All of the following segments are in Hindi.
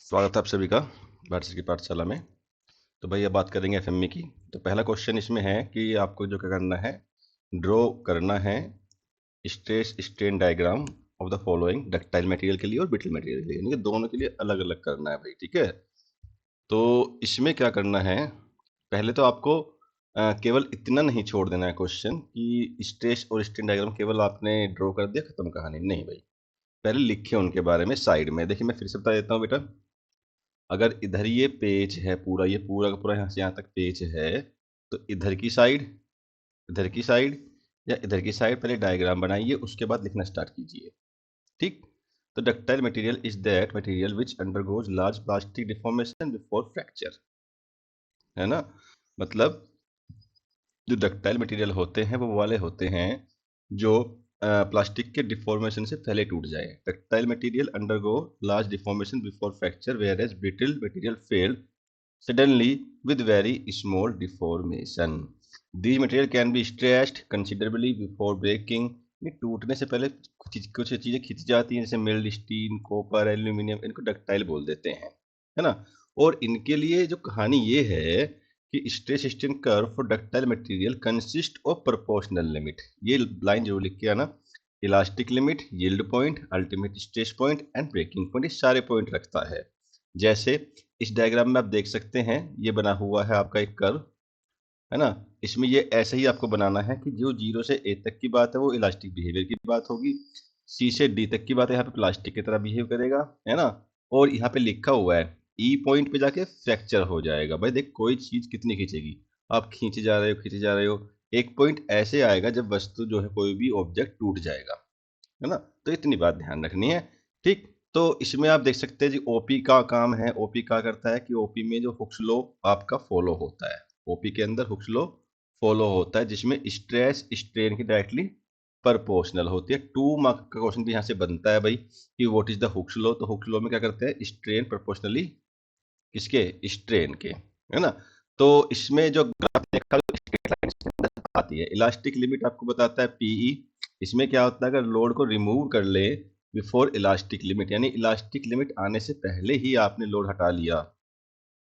स्वागत है आप सभी का भारत की पाठशाला में। तो भाई अब बात करेंगे एफएमई की। तो पहला क्वेश्चन इसमें है कि आपको जो क्या करना है, ड्रॉ करना है stress strain diagram of the following ductile material के लिए और ब्रिटल मटेरियल के लिए, यानी कि दोनों के लिए अलग अलग करना है भाई। ठीक है, तो इसमें क्या करना है, पहले तो आपको केवल इतना नहीं छोड़ देना है क्वेश्चन कि स्ट्रेस और स्ट्रेन डायग्राम केवल आपने ड्रॉ कर दिया, खत्म कहानी नहीं भाई। पहले लिखे उनके बारे में साइड में। देखिए मैं फिर से बता देता हूँ बेटा, अगर इधर ये पेज है पूरा, ये पूरा का पूरा यहाँ से यहाँ तक पेज है, तो इधर की साइड या इधर की साइड पहले डायग्राम बनाइए, उसके बाद लिखना स्टार्ट कीजिए। ठीक। तो ductile material is that material which undergoes large plastic deformation before fracture, है ना। मतलब जो डक्टाइल मटेरियल होते हैं वो वाले होते हैं जो प्लास्टिक के डिफॉर्मेशन से पहले टूट जाए। Ductile material undergo large deformation before fracture, whereas brittle material fail suddenly with very small deformation. These material can be stretched considerably before breaking. ये टूटने से पहले कुछ चीजें खिंच जाती हैं, जैसे मिल्ड स्टील, कॉपर, एल्यूमिनियम, इनको डक्टाइल बोल देते हैं, है ना। और इनके लिए जो कहानी ये है कि stress strain curve for ductile material consist of proportional limit. ये लाइन जो लिख के आना, elastic limit, yield point, ultimate stress point and breaking point, ये सारे पॉइंट रखता है। जैसे इस डायग्राम में आप देख सकते हैं, ये बना हुआ है आपका एक कर्व, है ना। इसमें ये ऐसे ही आपको बनाना है कि जो 0 से A तक की बात है वो इलास्टिक बिहेवियर की बात होगी, C से D तक की बात है यहाँ पे प्लास्टिक की तरह बिहेव करेगा, है ना। और यहाँ पे लिखा हुआ है E पॉइंट पे जाके फ्रैक्चर हो जाएगा। भाई देख, कोई चीज कितनी खींचेगी, आप खींचे जा रहे हो, एक पॉइंट ऐसे आएगा जब वस्तु जो है कोई भी ऑब्जेक्ट टूट जाएगा, है ना। तो इतनी बात ध्यान रखनी है। ठीक। तो इसमें आप देख सकते हैं जी, ओपी का काम है। ओपी क्या करता है कि ओपी में जो हुक्स लॉ आपका फॉलो होता है, ओपी के अंदर हुक्स लॉ फॉलो होता है, जिसमें स्ट्रेस स्ट्रेन की डायरेक्टली प्रोपोर्शनल होती है। 2 मार्क का क्वेश्चन भी यहाँ से बनता है भाई कि what is the Hooke's law. तो हुक्स लॉ में क्या करते हैं, स्ट्रेन प्रोपोर्शनली किसके, स्ट्रेन के, है ना। तो इसमें जो ग्राफ देखा स्ट्रेट लाइन के अंदर आती है, इलास्टिक लिमिट आपको बताता है पीई। इसमें क्या होता है, अगर लोड को रिमूव कर ले बिफोर इलास्टिक लिमिट, यानी इलास्टिक लिमिट आने से पहले ही आपने लोड हटा लिया,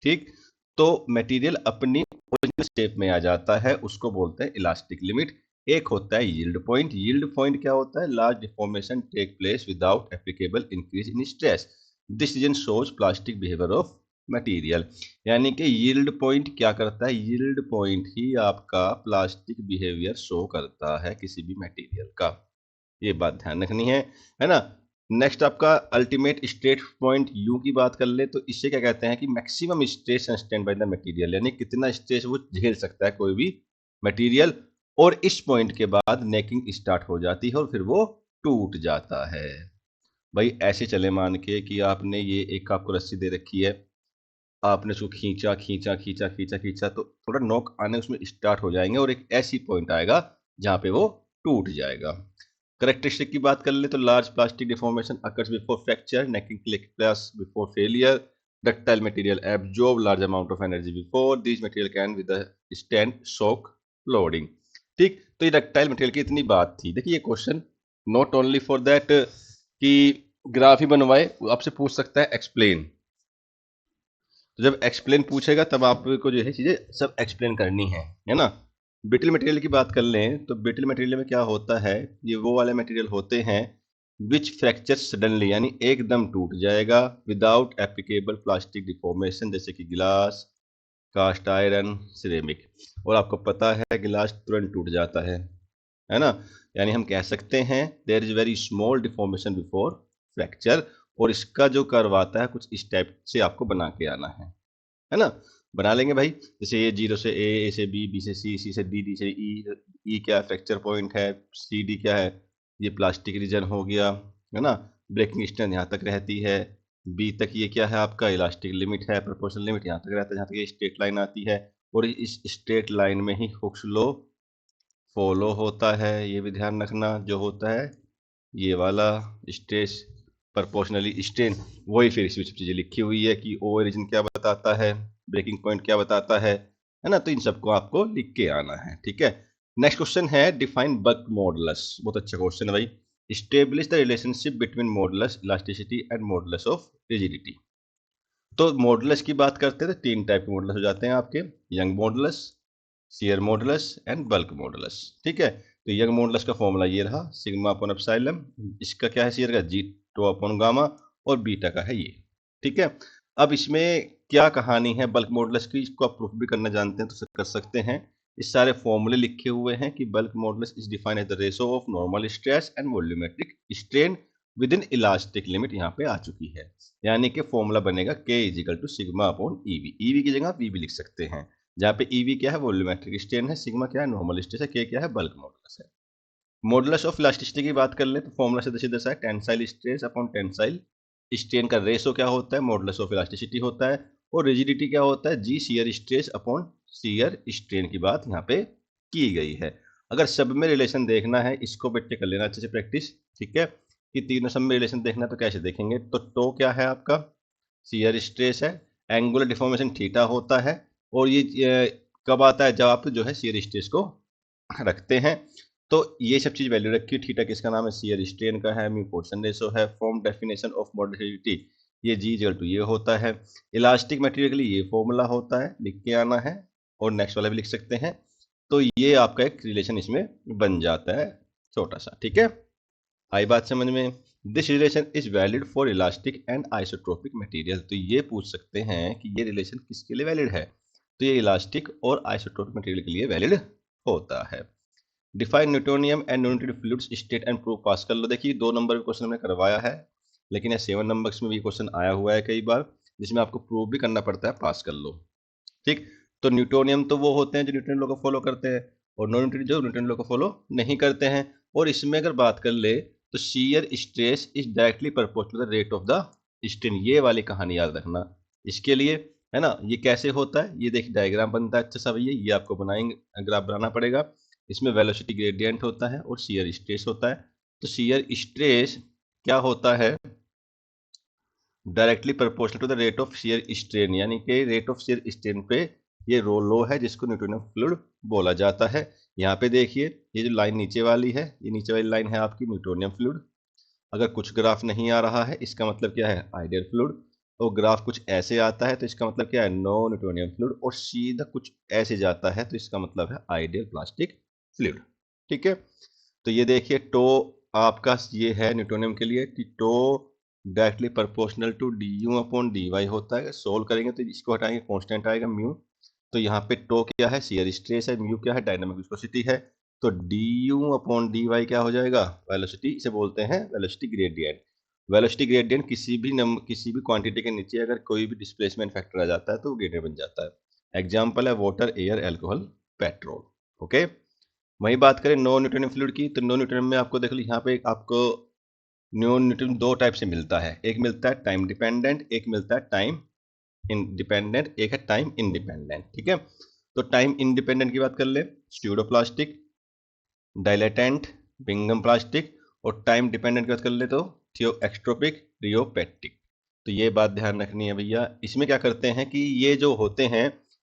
ठीक, तो मटेरियल अपनी ओरिजिनल शेप में आ जाता है, उसको बोलते हैं इलास्टिक लिमिट। एक होता है यील्ड पॉइंट। यील्ड पॉइंट क्या होता है, large deformation take place without applicable increase in stress, this region shows plastic behaviour of material. यानी कि यील्ड पॉइंट क्या करता है, यील्ड पॉइंट ही आपका प्लास्टिक बिहेवियर शो करता है किसी भी मटेरियल का। ये बात ध्यान रखनी है ना। नेक्स्ट आपका अल्टीमेट स्ट्रेस पॉइंट यू की बात कर ले तो इससे क्या कहते हैं कि maximum stress sustain by the material, यानी कितना स्ट्रेस वो झेल सकता है कोई भी मटेरियल। और इस पॉइंट के बाद नेकिंग स्टार्ट हो जाती है और फिर वो टूट जाता है। भाई ऐसे चले मान के कि आपने ये एक आपको रस्सी दे रखी है, आपने उसको खींचा खींचा खींचा खींचा खींचा, तो थोड़ा नोक आने उसमें स्टार्ट हो जाएंगे और एक ऐसी पॉइंट आएगा जहां पे वो टूट जाएगा। करेक्टरिस्टिक की बात कर ले तो large plastic deformation occurs before fracture, necking click plus before failure, ductile material absorb large amount of energy before this material can with stand shock loading. ठीक, तो ये डक्टाइल मटेरियल की इतनी बात थी। देखिए ये question not only for that कि ग्राफ ही बनवाए, आपसे पूछ सकता है एक्सप्लेन। तो जब एक्सप्लेन पूछेगा तब आपको जो है चीजें सब एक्सप्लेन करनी है ना। ब्रिटल मटेरियल की बात कर लें तो ब्रिटल मटेरियल में क्या होता है, ये वो वाले मटेरियल होते हैं विच फ्रैक्चर सडनली, यानी एकदम टूट जाएगा विदाउट एप्लीकेबल प्लास्टिक डिफॉर्मेशन, जैसे कि गिलास, कास्ट आयरन, सिरेमिक। और आपको पता है गिलास तुरंत टूट जाता है ना। यानी हम कह सकते हैं there is very small deformation before fracture. और इसका जो कर्व आता है कुछ इस टाइप से आपको बना के आना है ना। बना लेंगे भाई, जैसे ये 0 से ए से बी से सी से डी से ई क्या फ्रैक्चर पॉइंट है, सी डी क्या है, ये प्लास्टिक रीजन हो गया, है ना। ब्रेकिंग स्ट्रेंथ यहाँ तक रहती है, बी तक ये क्या है आपका इलास्टिक लिमिट है, प्रोपोर्शनल लिमिट यहाँ तक रहता है, जहाँ तक ये स्ट्रेट लाइन आती है। और इस स्ट्रेट लाइन में ही हुक्स लॉ फॉलो होता है, ये भी ध्यान रखना। जो होता है ये वाला स्ट्रेस प्रोपोर्शनली स्ट्रेन, वही फिर इसमें चीजें लिखी हुई है कि ओरिजिन क्या बताता है, ब्रेकिंग पॉइंट क्या बताता है ना। तो इन सबको आपको लिख के आना है, ठीक है। नेक्स्ट क्वेश्चन है डिफाइन बक मॉडुलस। बहुत अच्छा क्वेश्चन है भाई। Establish the relationship between modulus elasticity and modulus of rigidity. तो मॉडुलस की बात करते हैं तो 3 टाइप के मॉडुलस हो जाते हैं आपके, young modulus, shear modulus and bulk modulus. ठीक है, तो यंग मॉडुलस का फॉर्मूला ये रहा, सिग्मा अपॉन एप्सिलॉन। इसका क्या है शियर का, जी टू अपॉन गामा, और बीटा का है ये। ठीक है, अब इसमें क्या कहानी है बल्क मॉडुलस की, इसको आप प्रूफ भी करना जानते हैं तो कर सकते हैं। इस सारे फॉर्मूले लिखे हुए हैं कि bulk modulus is defined as the ratio of normal stress and volumetric strain within elastic limit, यहाँ पे आ चुकी है। यानी कि फॉर्मूला बनेगा K equal to sigma upon EV. EV की जगह आप वी भी लिख सकते हैं, जहाँ पे ईवी क्या है, वॉल्यूमेट्रिक स्ट्रेन है, सिग्मा क्या है, नॉर्मल स्ट्रेस है, के क्या है, बल्क मॉडुलस है। मॉडुलस ऑफ इलास्टिसिटी की बात कर ले तो फॉर्मूला सीधा सीधा सा है, tensile stress upon tensile strain का रेशो क्या होता है, मॉडुलस ऑफ इलास्टिसिटी होता है। और रिजिडिटी क्या होता है, G shear stress upon shear strain की बात यहाँ पे की गई है। अगर सब में रिलेशन देखना है, इसको बेटे कर लेना अच्छे से प्रैक्टिस। ठीक है, कि तीनों सब में रिलेशन देखना है तो कैसे देखेंगे, तो टो क्या है आपका, शियर स्ट्रेस है, एंगुलर डिफॉर्मेशन थीटा होता है, और ये कब आता है, जब आप जो है शियर स्ट्रेस को रखते हैं। तो ये सब चीज वैल्यू रखी, थीटा किसका नाम है, शियर स्ट्रेन का है, म्यू पोर्शन रेशो है, फॉर्म डेफिनेशन ऑफ मॉडुलरिटी ये जी इक्वल टू ये होता है। इलास्टिक मटेरियल के लिए ये फॉर्मूला होता है, लिख के आना है, और नेक्स्ट वाला भी लिख सकते हैं। तो ये आपका एक रिलेशन इसमें बन जाता है छोटा सा। ठीक है, आई बात समझ में। This relation is valid for elastic and isotropic material. तो ये पूछ सकते हैं कि ये रिलेशन किसके लिए वैलिड है, तो ये इलास्टिक और आइसोट्रोपिक मटेरियल के लिए वैलिड होता है। Define Newtonian and Newton fluids state and proof पास कर लो। देखिए 2 नंबर का क्वेश्चन हमने करवाया है, लेकिन ये 7 नंबर्स में भी क्वेश्चन आया हुआ है कई बार, जिसमें आपको प्रूफ भी करना पड़ता है, पास कर लो। ठीक, तो न्यूटोनियम तो वो होते हैं जो न्यूटन लॉ को फॉलो करते हैं, और नॉन न्यूटन जो न्यूटन लॉ को फॉलो नहीं करते हैं। और इसमें अगर बात कर ले तो shear stress is directly proportional to the rate of the strain, ये वाली कहानी याद रखना इसके लिए, है ना। ये कैसे होता है, ये देखिए डायग्राम बनता है अच्छा सा भैया, ये आपको बनाएंगे ग्राफ बनाना पड़ेगा। इसमें वेलोसिटी ग्रेडियंट होता है और शियर स्ट्रेस होता है। तो शियर स्ट्रेस क्या होता है, directly proportional to the rate of shear strain, यानी कि रेट ऑफ शियर स्ट्रेन पे ये रो लो है, जिसको न्यूटोनियन फ्लूइड बोला जाता है। यहाँ पे देखिए ये जो लाइन नीचे वाली है, ये नीचे वाली लाइन है आपकी न्यूटोनियन फ्लूइड। अगर कुछ ग्राफ नहीं आ रहा है, इसका मतलब क्या है, आइडियल फ्लूइड। और ग्राफ कुछ ऐसे आता है तो इसका मतलब क्या है, नो न्यूटोनियन फ्लूइड। और सीधा कुछ ऐसे जाता है तो इसका मतलब है आइडियल प्लास्टिक फ्लूइड। ठीक है, तो ये देखिए टो आपका ये है न्यूटोनियम के लिए कि tau directly proportional to D U upon D Y होता है। सोल्व करेंगे तो इसको हटाएंगे, कांस्टेंट आएगा म्यू। तो यहाँ पे टो क्या है, शियर स्ट्रेस है, म्यू क्या है, डायनामिक विस्कोसिटी है। तो D U upon D Y क्या हो जाएगा, वेलोसिटी, इसे बोलते हैं वेलोसिटी ग्रेडियंट। वेलोसिटी ग्रेडियंट किसी भी क्वांटिटी के नीचे अगर कोई भी डिस्प्लेसमेंट फैक्टर आ जाता है तो वो ग्रेडियंट बन जाता है। एग्जाम्पल है water, air, alcohol, petrol. Okay, वही बात करें नॉन न्यूटोनियन फ्लूइड की, तो नॉन न्यूटोनियन में आपको देख लो यहाँ पे आपको नॉन न्यूटोनियन 2 टाइप से मिलता है, एक मिलता है टाइम डिपेंडेंट, एक मिलता है टाइम इंडिपेंडेंट, एक है टाइम इंडिपेंडेंट। ठीक है, तो टाइम इंडिपेंडेंट की बात कर ले, स्यूडोप्लास्टिक, डाइलेटेंट, बिंगम प्लास्टिक। और टाइम डिपेंडेंट की बात कर ले तो थियोएक्सट्रोपिक, रियोपेटिक। तो ये बात ध्यान रखनी है भैया। इसमें क्या करते हैं कि ये जो होते हैं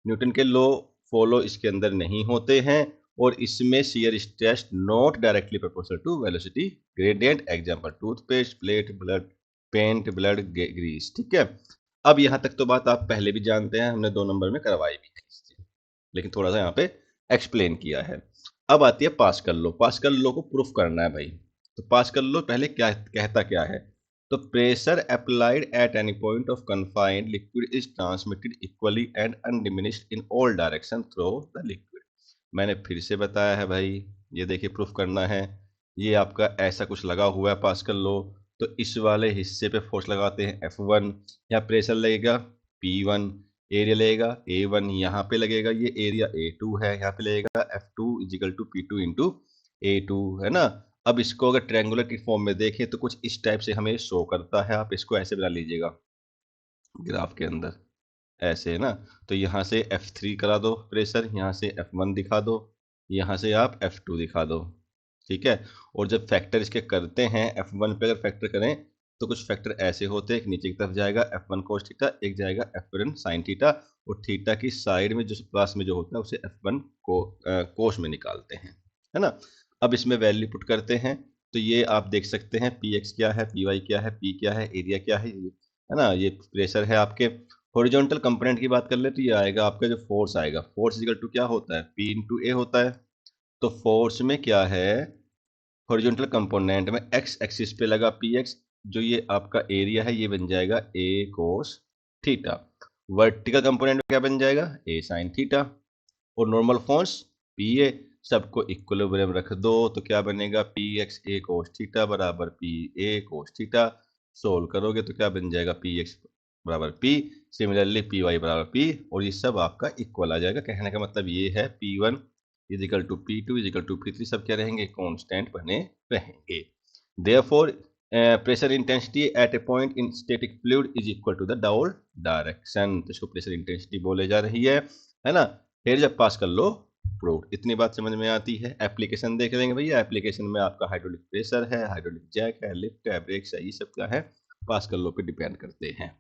न्यूटन के लॉ फॉलो इसके अंदर नहीं होते हैं, और इसमें shear stress not directly proportional to velocity gradient. Example toothpaste, plate, blood, paint, blood, grease. ठीक है, अब यहाँ तक तो बात आप पहले भी जानते हैं, हमने 2 नंबर में करवाई भी है, लेकिन थोड़ा सा यहाँ पे एक्सप्लेन किया है। अब आती है पास्कल लॉ। पास्कल लॉ को प्रूफ करना है भाई। तो पास्कल लॉ पहले क्या कहता क्या है, तो pressure applied at any point of confined liquid is transmitted equally and undiminished in all direction through the liquid. मैंने फिर से बताया है भाई, ये देखिए प्रूफ करना है। ये आपका ऐसा कुछ लगा हुआ है पास्कल लॉ, तो इस वाले हिस्से पे फोर्स लगाते हैं F1, या प्रेशर लगेगा P1, एरिया लगेगा A1, यहाँ पे लगेगा ये एरिया A2 है, यहाँ पे लगेगा F2 is equal to P2 into A2, है ना। अब इसको अगर ट्रायंगुलर की फॉर्म में देखें तो कुछ इस टाइप से हमें शो करता है, आप इसको ऐसे बना लीजिएगा ग्राफ के अंदर, ऐसे है ना। तो यहाँ से F3 करा दो प्रेशर, यहाँ से F1 दिखा दो, यहाँ से आप F2 दिखा दो। ठीक है, और जब फैक्टर इसके करते हैं F1 पे अगर फैक्टर करें तो कुछ फैक्टर ऐसे होते हैं, एक नीचे की तरफ जाएगा F1 कोस थीटा, एक जाएगा F1 साइन थीटा, और थीटा की साइड में जो प्लस में जो होता है उसे F1 को कोस में निकालते हैं, है ना। अब इसमें वैल्यू पुट करते हैं, तो ये आप देख सकते हैं Px क्या है, Py क्या है, P क्या है, एरिया क्या है ना, ये प्रेशर है आपके। हॉरिजॉन्टल कंपोनेंट की बात कर ले तो ये आएगा आपका जो फोर्स आएगा, फोर्स इक्वल टू क्या होता है, P इंटू ए होता है। तो फोर्स में क्या है, हॉरिजॉन्टल कंपोनेंट में एक्स एक्सिस पे लगा पी एक्स, जो ये आपका एरिया है ये बन जाएगा ए कोस थीटा। वर्टिकल कंपोनेंट में क्या बन जाएगा, ए साइन थीटा। और नॉर्मल फोर्स पी ए, सबको इक्विलिब्रियम रख दो तो क्या बनेगा, पी एक्स ए कोस थीटा बराबर P A cos theta. Solve करोगे तो क्या बन जाएगा, पी एक्स बराबर पी, सिमिलरली पी वाई बराबर पी, और ये सब आपका इक्वल आ जाएगा। कहने का मतलब ये है P one equal to P two equal to P three, सब क्या रहेंगे, कॉन्स्टेंट बने रहेंगे। Therefore pressure intensity at a point in static fluid is equal to the down direction, तो इसको प्रेशर इंटेंसिटी बोले जा रही है ना। फिर जब पास कर लो प्रूफ, इतनी बात समझ में आती है। एप्लीकेशन देख लेंगे भैया, एप्लीकेशन में आपका हाइड्रोलिक प्रेशर है, हाइड्रोलिक जैक है, लिफ्ट है, ब्रेक्स है, ये सब क्या है, पास कर लो पे डिपेंड करते हैं।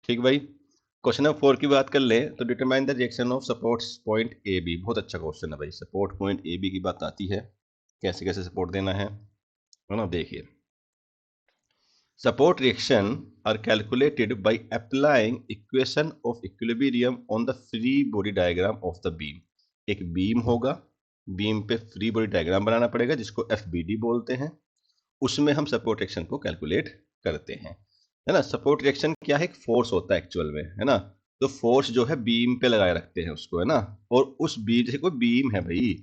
ठीक भाई, क्वेश्चन नंबर 4 की बात कर ले तो determine the reaction of support point A B. बहुत अच्छा क्वेश्चन है भाई, सपोर्ट पॉइंट ए बी की बात आती है, कैसे कैसे सपोर्ट देना है ना। देखिए, support reaction are calculated by applying equation of equilibrium on the free body diagram of the beam। एक बीम होगा, बीम पे फ्री बॉडी डायग्राम बनाना पड़ेगा जिसको FBD बोलते हैं, उसमें हम सपोर्ट रिएक्शन को कैलकुलेट करते हैं, है ना। सपोर्ट रिएक्शन क्या है, एक फोर्स होता है एक्चुअल में, है ना। तो फोर्स जो है बीम पे लगाए रखते हैं उसको, है ना। और उस बीम, जैसे कोई बीम है भाई,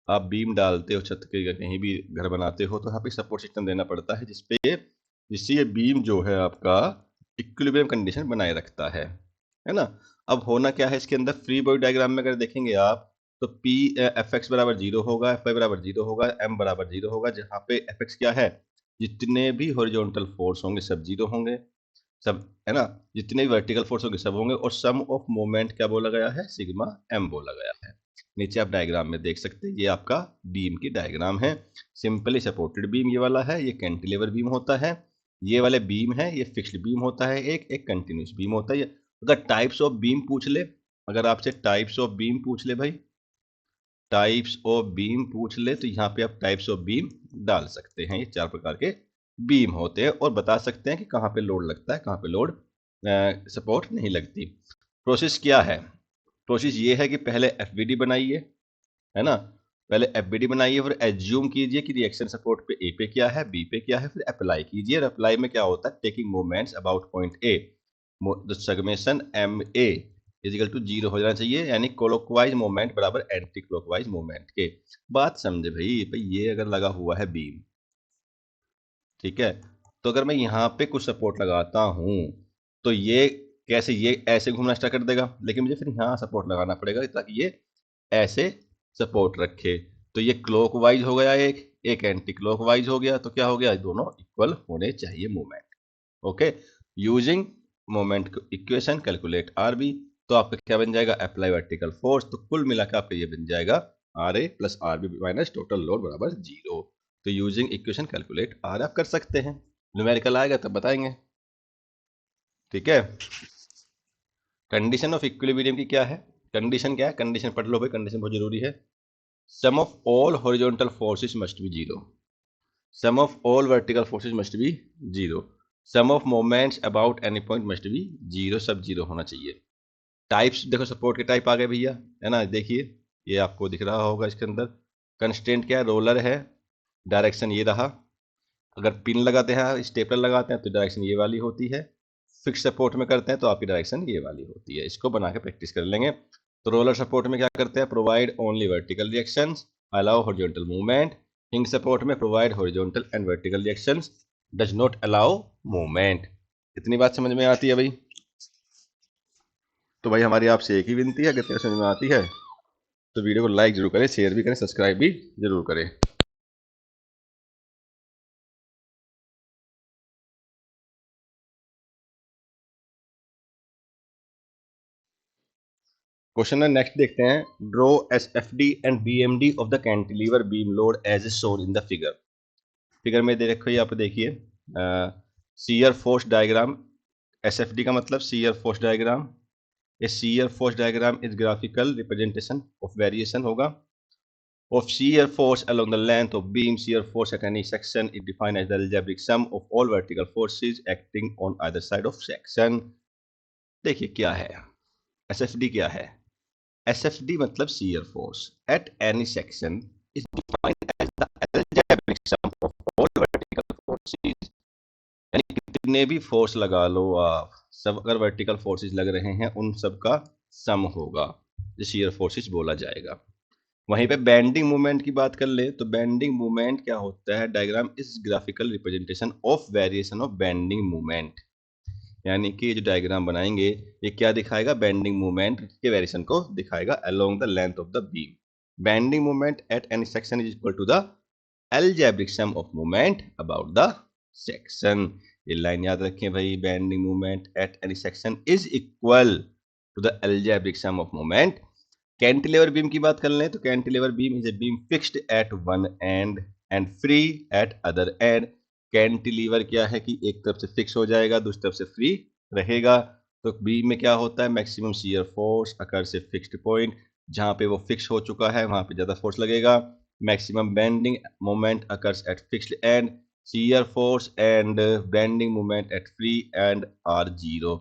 आप बीम डालते हो छत के, कहीं भी घर बनाते हो तो यहाँ पे सपोर्ट सिस्टम देना पड़ता है जिससे ये बीम जो है आपका इक्विलिब्रियम कंडीशन बनाए रखता है ना। अब होना क्या है इसके अंदर, फ्री बॉडी डायग्राम में अगर देखेंगे आप तो पी एफ एक्स बराबर 0 होगा, एफ वाई बराबर 0 होगा, एम बराबर 0 होगा। जहाँ पे एफ एक्स क्या है, जितने भी हॉरिजॉन्टल फोर्स होंगे सब 0 होंगे, सब, है ना। जितने भी वर्टिकल फोर्स होंगे सब होंगे, और सम ऑफ मोमेंट क्या बोला गया है, सिग्मा एम बोला गया है। नीचे आप डायग्राम में देख सकते हैं, ये आपका बीम की डायग्राम है। सिंपली सपोर्टेड बीम ये वाला है, ये कैंटिलीवर बीम होता है। ये वाले बीम है, ये फिक्स्ड बीम होता है, एक कंटिन्यूस बीम होता है। अगर टाइप्स ऑफ बीम पूछ ले, अगर आपसे टाइप्स ऑफ बीम पूछ ले भाई, टाइप्स ऑफ बीम पूछ ले, तो यहाँ पे आप टाइप्स ऑफ बीम डाल सकते हैं। ये 4 प्रकार के बीम होते हैं, और बता सकते हैं कि कहाँ पे लोड लगता है, कहाँ पे लोड सपोर्ट नहीं लगती। प्रोसेस क्या है, प्रोसेस ये है कि पहले एफबीडी बनाइए, है ना। पहले एफबीडी बनाइए, फिर एज्यूम कीजिए कि रिएक्शन सपोर्ट पे ए पे क्या है, बी पे क्या है, फिर अप्लाई कीजिए। और अप्लाई में क्या होता है, taking moments about point A, the summation M A equal to 0 हो जाना चाहिए, यानी क्लॉकवाइज मोमेंट बराबर एंटी क्लॉकवाइज मोमेंट के। बात समझे भाई, ये अगर लगा हुआ है बीम, ठीक है, तो अगर मैं यहाँ पे कुछ सपोर्ट लगाता हूँ तो ये कैसे, ये ऐसे घूमना स्टार्ट कर देगा, लेकिन मुझे फिर यहाँ सपोर्ट लगाना पड़ेगा ताकि ये ऐसे सपोर्ट रखे। तो ये क्लॉकवाइज हो गया, एक एंटी क्लॉकवाइज हो गया, तो क्या हो गया, दोनों इक्वल होने चाहिए movement. Okay, using moment equation calculate R B, तो आपका क्या बन जाएगा, अप्लाई वर्टिकल फोर्स। तो कुल मिलाकर आपका ये बन जाएगा R A plus R B minus total load बराबर 0। तो यूजिंग इक्वेशन कैलकुलेट आर आप कर सकते हैं, न्यूमेरिकल आएगा तब बताएंगे, ठीक है। कंडीशन ऑफ इक्विलिब्रियम की क्या है, कंडीशन क्या है, कंडीशन पढ़ लो भाई, कंडीशन बहुत जरूरी है। Sum of all horizontal forces must be 0, sum of all vertical forces must be 0, sum of moments about any point must be 0, सब 0 होना चाहिए। टाइप्स देखो, सपोर्ट के टाइप आ गए भैया, है ना। देखिए ये आपको दिख रहा होगा, इसके अंदर कंस्टेंट क्या है, रोलर है, डायरेक्शन ये रहा। अगर पिन लगाते हैं, स्टेपलर लगाते हैं तो डायरेक्शन ये वाली होती है। फिक्स सपोर्ट में करते हैं तो आपकी डायरेक्शन ये वाली होती है। इसको बना के प्रैक्टिस कर लेंगे। तो रोलर सपोर्ट में क्या करते हैं, provide only vertical reactions, allow horizontal movement. हिंग सपोर्ट में provide horizontal and vertical reactions, does not allow movement. इतनी बात समझ में आती है भाई। तो भाई हमारी आपसे एक ही विनती है, अगर समझ में आती है तो वीडियो को लाइक जरूर करें, शेयर भी करें, सब्सक्राइब भी जरूर करें। क्वेश्चन नेक्स्ट देखते हैं, draw SFD and BMD of the cantilever beam load as shown in the figure. Figure में दे रखो, ये आप देखिए, शियर फोर्स डायग्राम, एसएफडी का मतलब shear force diagram. A shear force diagram is graphical representation of variation होगा of shear force along the length of beam. Shear force at any section is defined as the algebraic sum of all vertical forces acting on either side of section. देखिए क्या है एसएफडी, क्या है एसएफडी मतलब shear force at any section is defined as the algebraic sum of all vertical forces. यानी कितने भी फोर्स लगा लो आप, सब अगर वर्टिकल फोर्सेस लग रहे हैं उन सब का सम होगा, जो शियर फोर्सेस बोला जाएगा। वहीं पे बेंडिंग मोमेंट की बात कर ले तो बेंडिंग मोमेंट क्या होता है, diagram is graphical representation of variation of bending moment. यानी कि जो डायग्राम बनाएंगे ये क्या दिखाएगा, बेंडिंग मोमेंट के वेरिएशन को दिखाएगा along the length of the beam. Bending moment at any section is equal to the algebraic sum of moment about the section. ये लाइन याद रखें भाई, bending moment at any section is equal to the algebraic sum of moment. Cantilever beam की बात कर लें तो cantilever beam is a beam fixed at one end and free at other end. Cantilever क्या है कि एक तरफ से फिक्स हो जाएगा, दूसरी तरफ से फ्री रहेगा। तो बीम में क्या होता है, मैक्सिमम शियर फोर्स अकर से फिक्स्ड पॉइंट, जहां पे वो फिक्स हो चुका है वहां पे ज्यादा फोर्स लगेगा। Maximum bending moment occurs at fixed end, shear force and bending moment at free end are zero.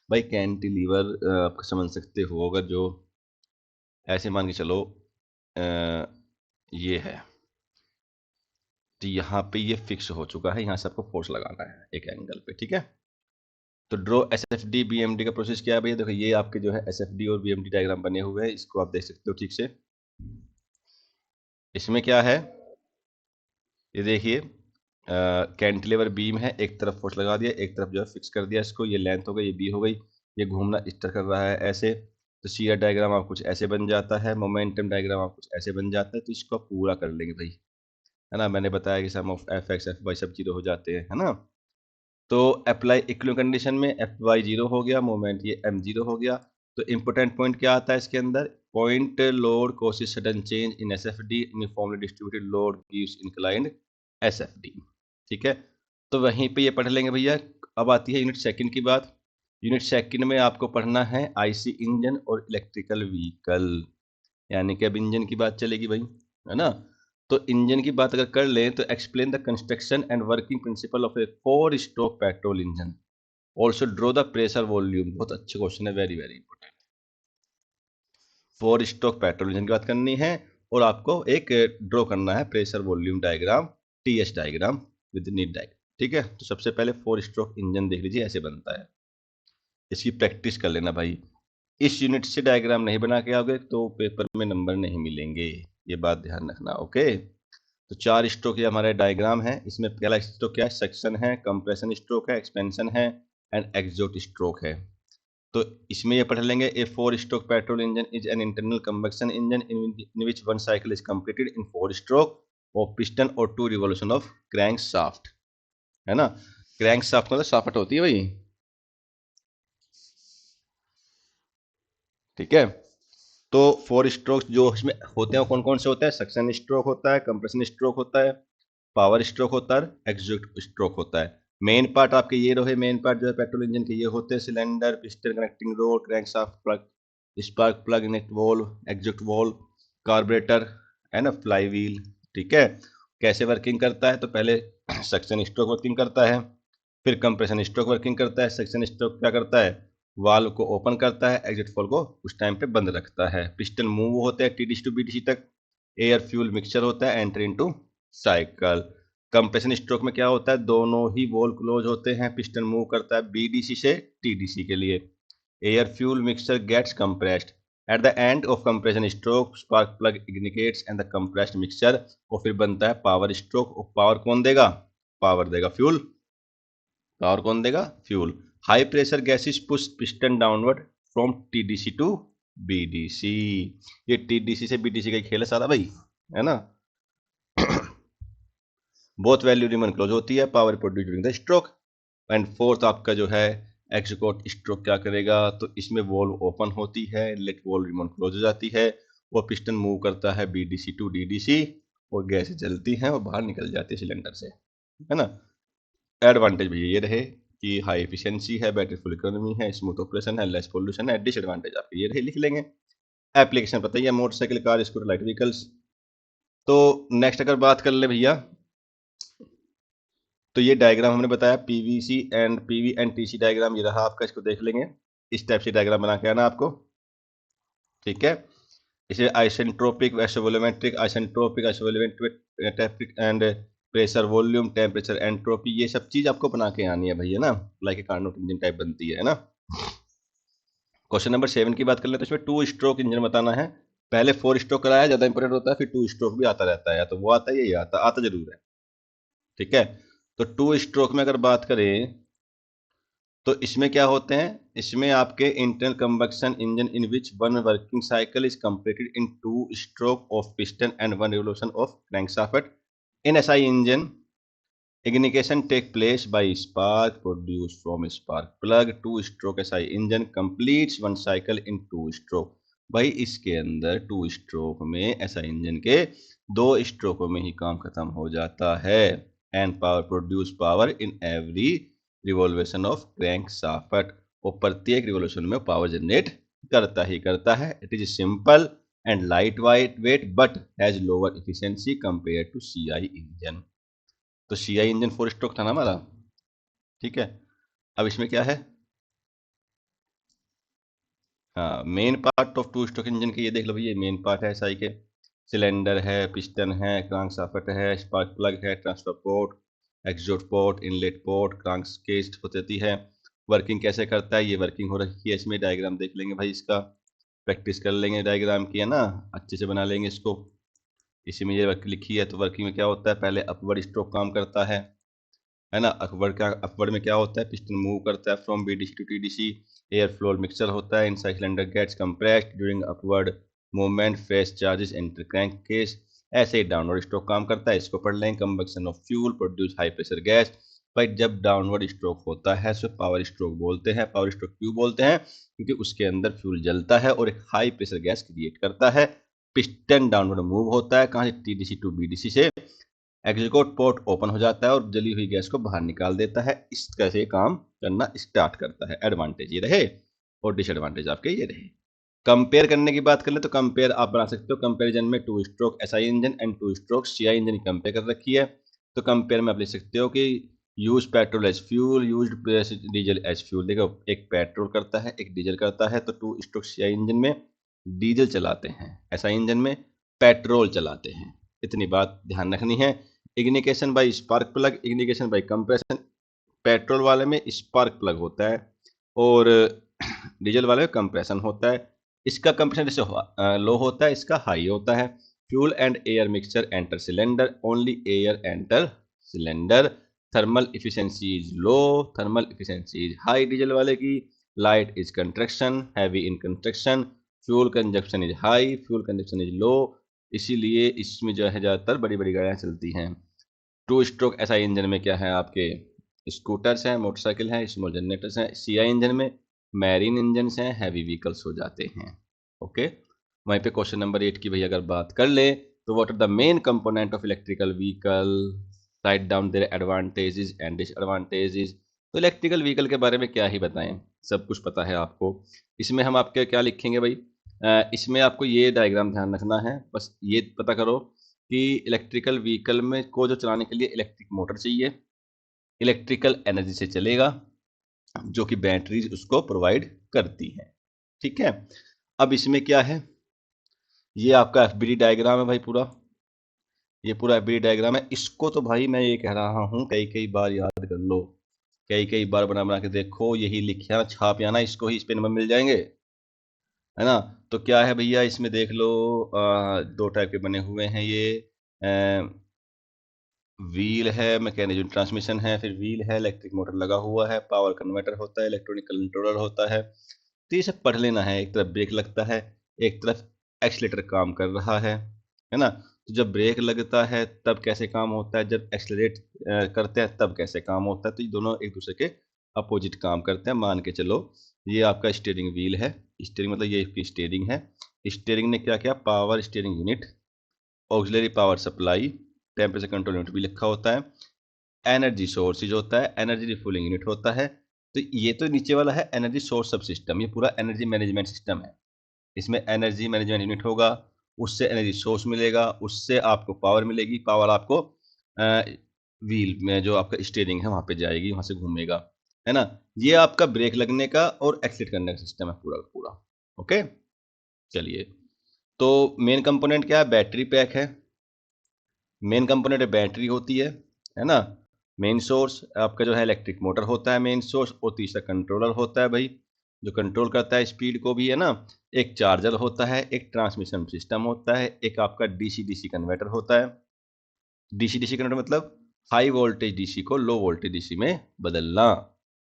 भाई कैंटिलीवर आप समझ सकते हो, अगर जो ऐसे मान के चलो ये है तो यहाँ पे ये फिक्स हो चुका है, यहाँ से आपको फोर्स लगाना है एक एंगल पे, ठीक है। तो ड्रॉ एसएफडी बीएमडी का प्रोसेस क्या है भैया, देखो ये आपके जो है एसएफडी और बीएमडी डायग्राम बने हुए हैं, इसको आप देख सकते हो ठीक से। इसमें क्या है ये देखिए, कैंटिलीवर बीम है, एक तरफ फोर्स लगा दिया, एक तरफ जो है फिक्स कर दिया इसको, ये लेंथ हो गई, ये बी हो गई, ये घूमना इस तरह कर रहा है ऐसे। तो शियर डायग्राम आप कुछ ऐसे बन जाता है, मोमेंटम डायग्राम आप कुछ ऐसे बन जाता है। तो इसको आप पूरा कर लेंगे भाई, है ना। मैंने बताया कि sum of F X F Y सब जीरो हो जाते हैं, है ना। तो अप्लाई इक्विलिब्रियम कंडीशन में एफ वाई जीरो हो गया, मोमेंट ये एम जीरो हो गया। तो इंपोर्टेंट पॉइंट क्या आता है इसके अंदर, point load causes sudden change in SFD, uniformly distributed load gives inclined SFD, ठीक है। तो वहीं पे ये पढ़ लेंगे भैया। अब आती है यूनिट सेकंड की बात। यूनिट सेकंड में आपको पढ़ना है आईसी इंजन और इलेक्ट्रिकल व्हीकल, यानी कि अब इंजन की बात चलेगी भाई, है ना। तो इंजन की बात अगर कर ले तो explain the construction and working principle of A 4 stroke petrol engine, also draw the pressure volume. बहुत अच्छे क्वेश्चन है, very very important. 4 stroke petrol engine की बात करनी है और आपको एक ड्रॉ करना है pressure volume diagram, TS diagram with need diagram, ठीक है। तो सबसे पहले 4 स्ट्रोक इंजन देख लीजिए, ऐसे बनता है। इसकी प्रैक्टिस कर लेना भाई, इस यूनिट से डायग्राम नहीं बना के आओगे तो पेपर में नंबर नहीं मिलेंगे, ये बात ध्यान रखना, ओके। तो 4 स्ट्रोक ये हमारे डायग्राम है। इसमें पहला स्ट्रोक क्या है, सक्शन है, कंप्रेशन स्ट्रोक है, एक्सपेंशन है एंड एग्जॉस्ट स्ट्रोक है। तो इसमें ये पढ़ लेंगे, ए 4 stroke petrol engine is an internal combustion engine in which one cycle is completed in 4 stroke of piston और 2 रिवोल्यूशन ऑफ क्रैंक शाफ्ट, है ना। क्रैंक शाफ्ट मतलब शाफ्ट होती है भाई, ठीक है। तो 4 स्ट्रोक्स जो इसमें होते हैं कौन कौन से होते हैं, सक्शन स्ट्रोक होता है, कंप्रेशन स्ट्रोक होता है, पावर स्ट्रोक होता है, एग्जॉस्ट स्ट्रोक होता है। मेन पार्ट आपके ये रहे, मेन पार्ट जो है पेट्रोल इंजन के ये होते हैं, cylinder, piston, connecting road, crankshaft, plug, spark plug, enact valve, exhaust valve, carburettor, है ना, फ्लाई व्हील, ठीक है। कैसे वर्किंग करता है, तो पहले सक्शन स्ट्रोक वर्किंग करता है, फिर कंप्रेशन स्ट्रोक वर्किंग करता है। सक्शन स्ट्रोक क्या करता है, वाल्व को ओपन करता है, एग्जिट वाल्व को उस टाइम पे बंद रखता है। पिस्टन मूव होते हैं टीडीसी टू बीडीसी तक, एयर फ्यूल मिक्सचर होता है, entry into cycle. Compression stroke में क्या होता है, दोनों ही वॉल्व क्लोज होते हैं, पिस्टन मूव करता है बीडीसी से टीडीसी के लिए, air fuel mixture gets compressed at the end of compression stroke, spark plug ignites and the compressed mixture. और फिर बनता है पावर स्ट्रोक, और पावर कौन देगा, पावर देगा फ्यूल, पावर कौन देगा, fuel. High pressure gases push piston downward from TDC to BDC. ये टीडीसी से बीडीसी का खेल है सारा भाई, है ना। बोथ वैल्यू रिमेन क्लोज होती है, power produce during the stroke. And fourth आपका जो है एक्सकोट स्ट्रोक क्या करेगा, तो इसमें वॉल्व ओपन होती है, लेट वॉल्व रिमेन क्लोज हो जाती है, वो पिस्टन मूव करता है बीडीसी टू डीडीसी, और गैसें जलती हैं और बाहर निकल जाती है सिलेंडर से, है ना। एडवांटेज भी ये रहे कि हाई एफिशिएंसी है, बैटरी फुल इकोनॉमी है, स्मूथ ऑपरेशन है, लेस पोल्यूशन है। डिसएडवांटेज आपके ये रहे, लिख लेंगे। एप्लीकेशन पता ही है, motorcycle, car, scooter, light vehicles. तो नेक्स्ट अगर बात कर ले भैया, तो ये डायग्राम हमने बताया PVC and PV and TC diagram, ये रहा आपका, इसको देख लेंगे। इस टाइप से डायग्राम बना के आना आपको, ठीक है। इसे isentropic, isovolumetric, isentropic, isovolumetric and pressure, volume, temperature, entropy, ये सब चीज आपको बना के आनी है भैया ना, like a Carnot engine type बनती है ना। क्वेश्चन नंबर 7 की बात कर ले तो इसमें 2 स्ट्रोक इंजन बताना है। पहले 4 स्ट्रोक कराया ज्यादा इंपोर्टेंट होता है, फिर 2 स्ट्रोक भी आता रहता है, या तो वो आता है या ये आता जरूर है, ठीक है। तो 2 स्ट्रोक में अगर बात करें तो इसमें क्या होते हैं, इसमें आपके internal combustion engine in which one working cycle is completed in 2 stroke of piston and 1 revolution of crankshaft. In SI engine ignition take place by spark produced from spark plug. 2 stroke SI engine completes 1 cycle in 2 stroke। भाई इसके अंदर 2 स्ट्रोक में SI इंजन के 2 स्ट्रोकों में ही काम खत्म हो जाता है। And power produce power in every revolution of crankshaft, वो प्रत्येक रिवॉल्यूशन में पावर जनरेट करता ही करता है। It is simple and light weight but has lower efficiency compare to CI engine. तो CI इंजन 4 स्ट्रोक था ना हमारा, ठीक है। अब इसमें क्या है, हाँ main part of 2 stroke engine के ये देख लो भैया, मेन पार्ट है SI के, सिलेंडर है, पिस्टन है, क्रैंक शाफ्ट है, स्पार्क प्लग है, transfer port, exhaust port, inlet port, crank case होती है। वर्किंग कैसे करता है, ये वर्किंग हो रखी है, इसमें डायग्राम देख लेंगे भाई, इसका प्रैक्टिस कर लेंगे डायग्राम की, है ना, अच्छे से बना लेंगे इसको। इसी में ये वर्क लिखी है, तो वर्किंग में क्या होता है, पहले अपवर्ड स्ट्रोक काम करता है ना। अपवर्ड में क्या होता है, पिस्टन मूव करता है from BDC to TDC, air flow mixture होता है, inside cylinder gets compressed during upward movement, fresh charges enter crank case. ऐसे ही डाउनवर्ड स्ट्रोक काम करता है, इसको पढ़ लेंगे। Combustion of fuel produce high pressure gas. भाई जब डाउनवर्ड स्ट्रोक होता है तो पावर स्ट्रोक बोलते हैं। पावर स्ट्रोक क्यों बोलते हैं, क्योंकि उसके अंदर फ्यूल जलता है और एक हाई प्रेशर गैस क्रिएट करता है। पिस्टन डाउनवर्ड मूव होता है, कहाँ से, TDC टू BDC से। एग्जीक्यूट पोर्ट ओपन हो जाता है और जली हुई गैस को बाहर निकाल देता है। इस तरह से काम करना स्टार्ट करता है। एडवांटेज ये रहे और डिसएडवांटेज आपके ये रहे। कंपेयर करने की बात कर ले तो कंपेयर आप बना सकते हो, कंपेरिजन में 2 stroke SI engine and 2 stroke CI engine compare कर रखी है। तो कंपेयर में आप लिख सकते हो कि use petrol as fuel, use diesel as fuel. देखो एक पेट्रोल करता है, एक डीजल करता है, तो 2 स्ट्रोक CI इंजन में डीजल चलाते हैं, SI इंजन में पेट्रोल चलाते हैं। इतनी बात ध्यान रखनी है। Ignition by spark plug, ignition by compression. Petrol वाले में स्पार्क प्लग होता है और डीजल वाले में कंप्रेशन होता है। इसका कंप्रेशन जैसे लो होता है, इसका हाई होता है। Fuel and air mixture enter cylinder, only air enter cylinder. Thermal efficiency is low, thermal efficiency is high diesel वाले की। Light is construction, heavy in construction. Fuel consumption is high, fuel consumption is low. इसीलिए इसमें जो है ज़्यादातर बड़ी बड़ी गाड़ियाँ चलती हैं। 2 स्ट्रोक SI इंजन में क्या है, आपके स्कूटर्स हैं, मोटरसाइकिल हैं, स्मॉल जनरेटर्स हैं। CI इंजन में मैरीन इंजन हैं, हैवी व्हीकल्स हो जाते हैं। ओके, वहीं पे क्वेश्चन नंबर 8 की भैया अगर बात कर ले तो what are the main component of electrical vehicle, right down there advantages and disadvantages. तो इलेक्ट्रिकल व्हीकल के बारे में क्या ही बताएं, सब कुछ पता है आपको। इसमें हम आपके क्या लिखेंगे भाई, इसमें आपको ये डायग्राम ध्यान रखना है, बस ये पता करो कि इलेक्ट्रिकल व्हीकल में को जो चलाने के लिए इलेक्ट्रिक मोटर चाहिए, इलेक्ट्रिकल एनर्जी से चलेगा, जो कि बैटरीज उसको प्रोवाइड करती है, ठीक है। अब इसमें क्या है, ये आपका FBD डायग्राम है भाई, ये पूरा FBD डायग्राम है। इसको तो भाई मैं ये कह रहा हूँ कई कई बार याद कर लो, कई कई बार बना बना के देखो, यही लिखिया छाप आना, इसको ही इस पे नंबर मिल जाएंगे, है ना। तो क्या है भैया, इसमें देख लो 2 टाइप के बने हुए हैं ये। व्हील है, मैकेनिज्म ट्रांसमिशन है, फिर व्हील है, इलेक्ट्रिक मोटर लगा हुआ है, पावर कन्वर्टर होता है, इलेक्ट्रॉनिक कंट्रोलर होता है। तो ये सब पढ़ लेना है। एक तरफ ब्रेक लगता है, एक तरफ एक्सीलेटर काम कर रहा है ना। तो जब ब्रेक लगता है तब कैसे काम होता है, जब एक्सीलरेट करते हैं तब कैसे काम होता है। तो ये दोनों एक दूसरे के अपोजिट काम करते हैं। मान के चलो ये आपका स्टीयरिंग व्हील है, स्टीयरिंग मतलब ये इसकी स्टीयरिंग है। स्टीयरिंग ने क्या किया, power steering unit, auxiliary power supply, temperature control unit भी लिखा होता है, एनर्जी सोर्सेज होता है, एनर्जी रिफुलिंग यूनिट होता है। तो ये तो नीचे वाला है एनर्जी सोर्स सब सिस्टम, ये पूरा एनर्जी मैनेजमेंट सिस्टम है। इसमें एनर्जी मैनेजमेंट यूनिट होगा, उससे एनर्जी सोर्स मिलेगा, उससे आपको पावर मिलेगी, पावर आपको व्हील में जो आपका स्टीयरिंग है वहां पे जाएगी, वहां से घूमेगा। है ना। ये आपका ब्रेक लगने का और एक्सिट करने का सिस्टम है पूरा का पूरा। ओके, चलिए, तो मेन कंपोनेंट क्या है, बैटरी पैक है। मेन कंपोनेंट बैटरी होती है ना। मेन सोर्स आपका जो है इलेक्ट्रिक मोटर होता है मेन सोर्स, और तीसरा कंट्रोलर होता है भाई, जो कंट्रोल करता है स्पीड को भी, है ना। एक चार्जर होता है, एक ट्रांसमिशन सिस्टम होता है, एक आपका डीसी डीसी कन्वर्टर होता है। डीसी डीसी कन्वर्टर मतलब हाई वोल्टेज डीसी को लो वोल्टेज डीसी में बदलना।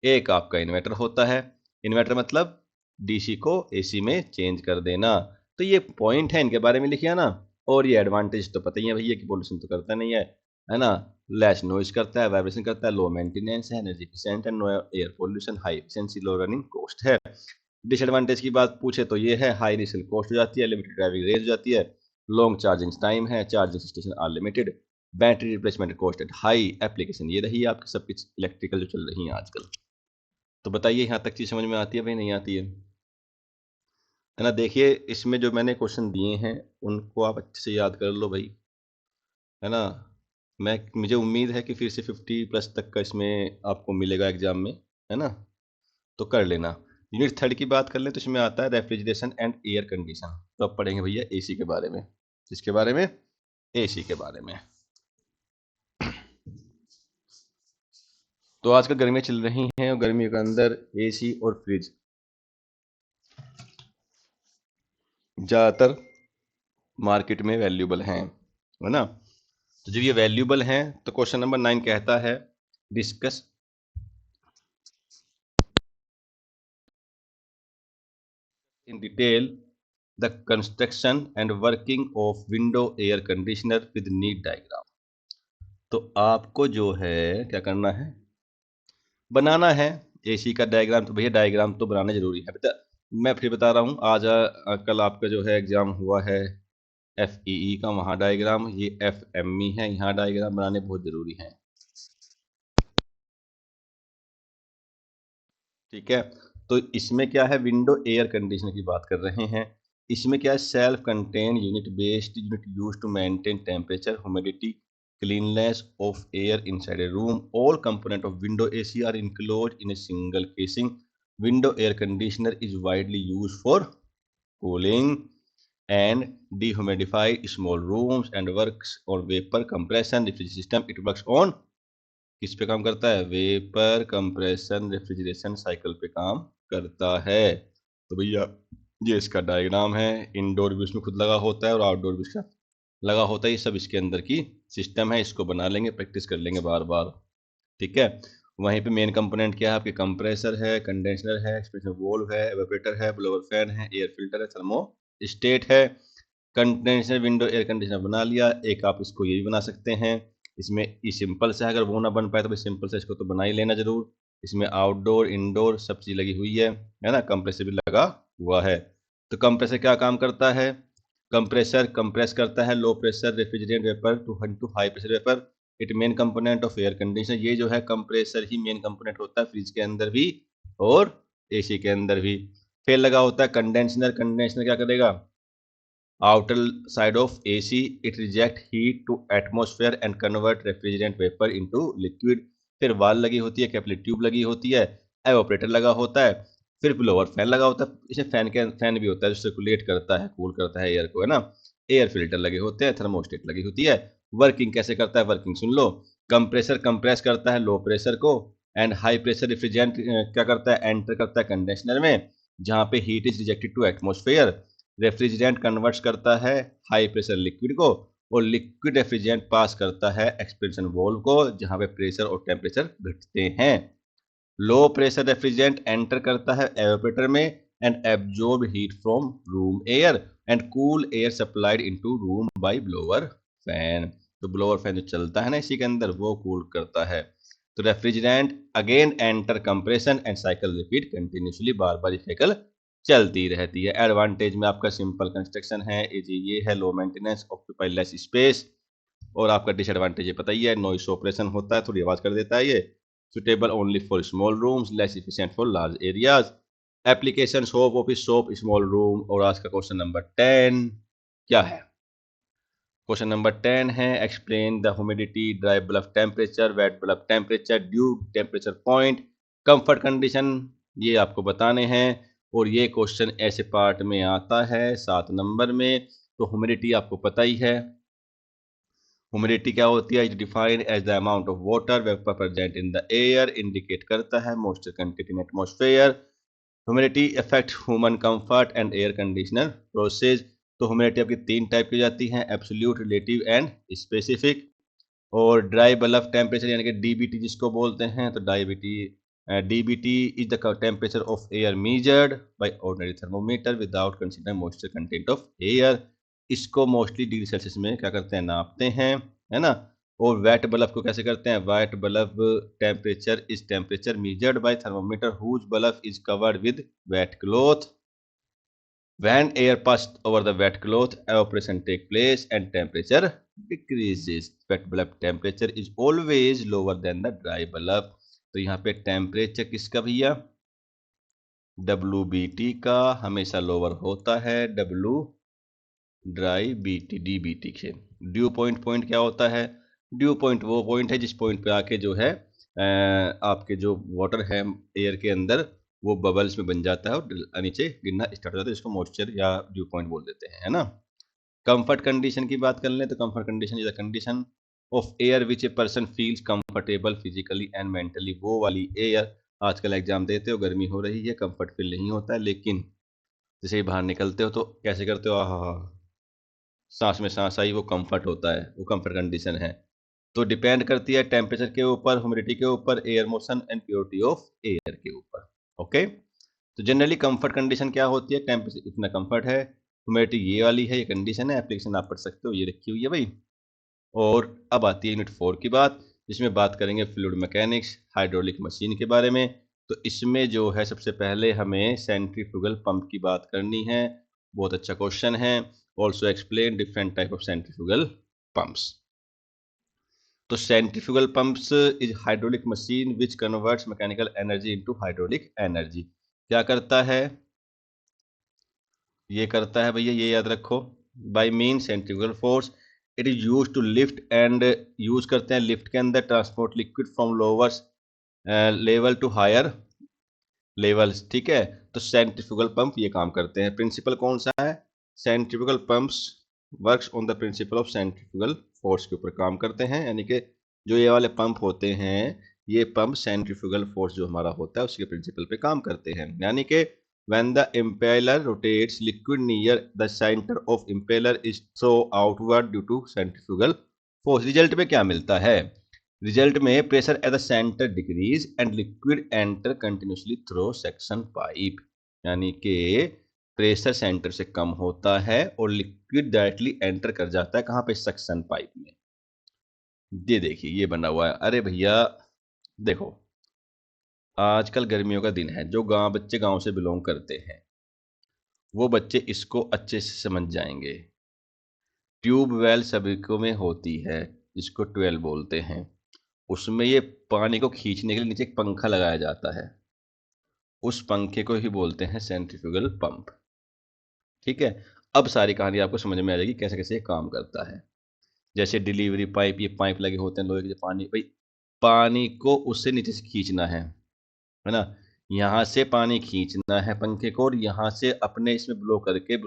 एक आपका इन्वर्टर होता है, इन्वर्टर मतलब डीसी को एसी में चेंज कर देना। तो ये पॉइंट है, इनके बारे में लिखिए ना। और ये एडवांटेज तो पता ही है भैया कि पोल्यूशन तो करता नहीं है ना। लेस नॉइज करता है, वाइब्रेशन करता है, लो मेंटेनेंस है, एनर्जी एफिशिएंट है, no air pollution, high efficiency, low running cost है। डिसएडवांटेज की बात पूछे तो ये है, हाई इनिशियल कॉस्ट हो जाती है, लिमिटेड ड्राइविंग रेंज हो जाती है, लॉन्ग चार्जिंग टाइम है, charging station are limited, battery replacement cost at high, application ये रही आपकी सब कुछ इलेक्ट्रिकल जो चल रही है आजकल। तो बताइए यहाँ तक चीज समझ में आती है भाई, नहीं आती है ना। देखिए, इसमें जो मैंने क्वेश्चन दिए हैं उनको आप अच्छे से याद कर लो भाई, है ना। मुझे उम्मीद है कि फिर से 50+ तक का इसमें आपको मिलेगा एग्जाम में, है ना। तो कर लेना। यूनिट थर्ड की बात कर ले तो इसमें आता है रेफ्रिजरेशन एंड एयर कंडीशन। तो अब पढ़ेंगे भैया एसी के बारे में। किसके बारे में, एसी के बारे में। तो आजकल गर्मियाँ चल रही हैं और गर्मियों के अंदर एसी और फ्रिज ज़्यादातर मार्केट में वैल्यूबल हैं, है ना। तो जब ये वैल्यूबल हैं तो क्वेश्चन नंबर 9 कहता है, discuss in detail the construction and working of window air conditioner with need diagram. तो आपको जो है क्या करना है, बनाना है एसी का डायग्राम। तो भैया डायग्राम तो बनाना जरूरी है बेटा। मैं फिर बता रहा हूँ, कल आपका जो है एग्जाम हुआ है FEE का, वहाँ डायग्राम, ये FME है, यहाँ डायग्राम बनाने बहुत जरूरी है। ठीक है, तो इसमें क्या है, विंडो एयर कंडीशनर की बात कर रहे हैं। इसमें क्या है, self contain unit based unit use to maintain temperature, humidity, cleanliness of air inside a room. All component of window AC are enclosed in a single casing. Window air conditioner is widely used for cooling and dehumidify small rooms and works on vapor compression refrigeration system. It works on किस पे काम करता है, वेपर कंप्रेशन रेफ्रिजरेशन साइकिल पे काम करता है। तो भैया ये इसका डायग्राम है। इंडोर भी उसमें खुद लगा होता है और आउटडोर भी इसका लगा होता है। ये सब इसके अंदर की सिस्टम है, इसको बना लेंगे, प्रैक्टिस कर लेंगे बार बार। ठीक है, वहीं पे मेन कंपोनेंट क्या है आपके, कंप्रेसर है, कंडेंसर है, एक्सपेंशन वोल्व है, एवापोरेटर है, ब्लोअर फैन है, एयर फिल्टर है, थर्मो स्टेट है। कंडेंसर विंडो एयर कंडीशनर बना लिया। एक आप इसको ये भी बना सकते हैं, इसमें ई सिंपल से, अगर वो ना बन पाए तो भाई सिंपल से इसको तो बना ही लेना जरूर। इसमें आउटडोर इंडोर सब चीज लगी हुई है ना। कंप्रेसर भी लगा हुआ है। तो कंप्रेसर क्या काम करता है, कंप्रेसर कंप्रेस करता है low pressure refrigerant vapour to high pressure vapour. It main component of air conditioner. ये जो है कंप्रेसर ही मेन कंपोनेंट होता है फ्रिज के अंदर भी और एसी के अंदर भी। फिर लगा होता है कंडेंसर। कंडेंसर क्या करेगा, outer side of AC, it reject heat to atmosphere and convert refrigerant vapor into liquid। फिर वाल लगी होती है, कैपिलरी ट्यूब लगी होती है, एवापोरेटर लगा होता है, फिर ब्लोअर फैन लगा होता है। इसमें फैन भी होता है जो सर्कुलेट करता है, कूल करता है एयर को, है ना। एयर फिल्टर लगे होते हैं, थर्मोस्टेट लगी होती है। वर्किंग कैसे करता है, वर्किंग सुन लो। कंप्रेसर कंप्रेस करता है लो प्रेशर को, एंड हाई प्रेशर रिफ्रिजरेंट क्या करता है, एंटर करता है कंडेंसर में, जहां पे heat is rejected to atmosphere. Refrigerant converts करता है हाई प्रेशर लिक्विड को, और लिक्विड रेफ्रिजरेंट पास करता है एक्सपेंशन वॉल्व को, जहां पे प्रेशर और टेम्परेचर घटते हैं। लो प्रेशर रेफ्रिजरेंट एंटर करता है एवापोरेटर में and absorb heat from room air and cool air supplied into room by blower fan. तो ब्लोअर फैन जो चलता है ना इसी के अंदर, वो कूल करता है। तो refrigerant again enter compression and cycle repeat continuously, bar bar cycle चलती रहती है। एडवांटेज में आपका सिंपल कंस्ट्रक्शन है, ये है low maintenance, occupy less space. और आपका डिसएडवांटेज ये पता ही है, नॉइस ऑपरेशन होता है, थोड़ी आवाज कर देता है ये। Suitable only for small rooms, less efficient for large areas. Application shop office shop small room. और आज का क्वेश्चन नंबर 10 क्या है, क्वेश्चन नंबर 10 है, explain the humidity, dry bulb temperature, wait bulb temperature, due temperature point, comfort condition ये आपको बताने हैं, और ये क्वेश्चन ऐसे पार्ट में आता है 7 नंबर में। तो ह्यूमिडिटी आपको पता ही है, ह्यूमिडिटी क्या होती है, is defined as the amount of water vapour present in the air, indicate करता है moisture content in atmosphere. Humidity affect human comfort and air conditioner process. तो ह्यूमिडिटी आपकी 3 टाइप की जाती है, एब्सोल्यूट, रिलेटिव एंड स्पेसिफिक। और ड्राई बल्ब टेम्परेचर यानी कि डीबीटी जिसको बोलते हैं, तो DBT is the temperature of air measured by ordinary thermometer without considering moisture content of air. इसको मोस्टली डिग्री सेल्सियस में क्या करते हैं, नापते हैं, है ना। और वेट बल्ब को कैसे करते हैं, wet bulb temperature is temperature measured by thermometer whose bulb is covered with wet cloth. When air passed over the wet cloth, evaporation takes place and temperature decreases. Wet bulb temperature is always lower than the dry bulb. तो यहाँ पे टेम्परेचर किसका भैया, WBT का हमेशा लोअर होता है W ड्राई BT DBT से। ड्यू पॉइंट क्या होता है, ड्यू पॉइंट वो पॉइंट है जिस पॉइंट पे आके जो है आपके जो वाटर है एयर के अंदर वो बबल्स में बन जाता है और नीचे गिरना स्टार्ट हो जाता है, जिसको मॉइस्चर या ड्यू पॉइंट बोल देते हैं, है ना। कंफर्ट कंडीशन की बात कर लें तो comfort condition is the condition of air which a person feels comfortable physically and mentally. वो वाली एयर, आजकल एग्जाम देते हो, गर्मी हो रही है, कंफर्ट फील नहीं होता है, लेकिन जैसे ही बाहर निकलते हो तो कैसे करते हो, आहा, सांस में सांस आई, वो कंफर्ट होता है, वो कंफर्ट कंडीशन है। तो डिपेंड करती है टेम्परेचर के ऊपर, ह्यूमिडिटी के ऊपर, air motion and purity of air के ऊपर। ओके, तो जनरली कंफर्ट कंडीशन क्या होती है, टेम्परेचर इतना कंफर्ट है, ह्यूमिडिटी ये वाली है, ये कंडीशन है, एप्लीकेशन आप पढ़ सकते हो, ये रखी हुई है भाई। और अब आती है यूनिट 4 की बात, जिसमें बात करेंगे फ्लूइड मैकेनिक्स, हाइड्रोलिक मशीन के बारे में। तो इसमें जो है सबसे पहले हमें सेंट्रीफ्यूगल पंप की बात करनी है। बहुत अच्छा क्वेश्चन है। Also explain different type of centrifugal pumps. तो centrifugal pumps is hydraulic machine which converts mechanical energy into hydraulic energy. क्या करता है, ये करता है भैया, ये याद रखो, by mean centrifugal force it is use to lift and, use करते हैं लिफ्ट के अंदर, transport liquid from lower level to higher levels, ठीक है। तो सेंट्रीफ्यूगल पंप ये काम करते हैं। प्रिंसिपल कौन सा है, centrifugal pumps works on the principle of centrifugal force के ऊपर काम करते हैं, यानी कि जो ये वाले पंप होते हैं, ये पंप सेंट्रीफ्यूगल फोर्स जो हमारा होता है उसके प्रिंसिपल पे काम करते हैं। यानी कि when the impeller rotates, liquid near the center of impeller is thrown outward due to centrifugal force। Result में क्या मिलता है, रिजल्ट में pressure at the centre decrease and liquid enter continuously through section pipe, यानी कि प्रेशर सेंटर से कम होता है और लिक्विड डायरेक्टली एंटर कर जाता है कहाँ पे, सक्शन पाइप में। ये देखिए ये बना हुआ है। अरे भैया देखो, आजकल गर्मियों का दिन है, जो बच्चे गांव से बिलोंग करते हैं वो बच्चे इसको अच्छे से समझ जाएंगे। ट्यूबवेल सभी को में होती है, जिसको ट्वेल बोलते हैं, उसमें ये पानी को खींचने के लिए नीचे एक पंखा लगाया जाता है, उस पंखे को ही बोलते हैं सेंट्रीफ्यूगल पंप। ठीक है, अब सारी कहानी आपको समझ में आ जाएगी कैसे कैसे ये काम करता है। जैसे डिलीवरी पाइप, ये पाइप लगे होते हैं लोहे के, पानी भाई पानी को उससे नीचे से खींचना है ना, यहाँ से पानी खींचना है पंखे को, और यहाँ से अपने इसमें ब्लो करके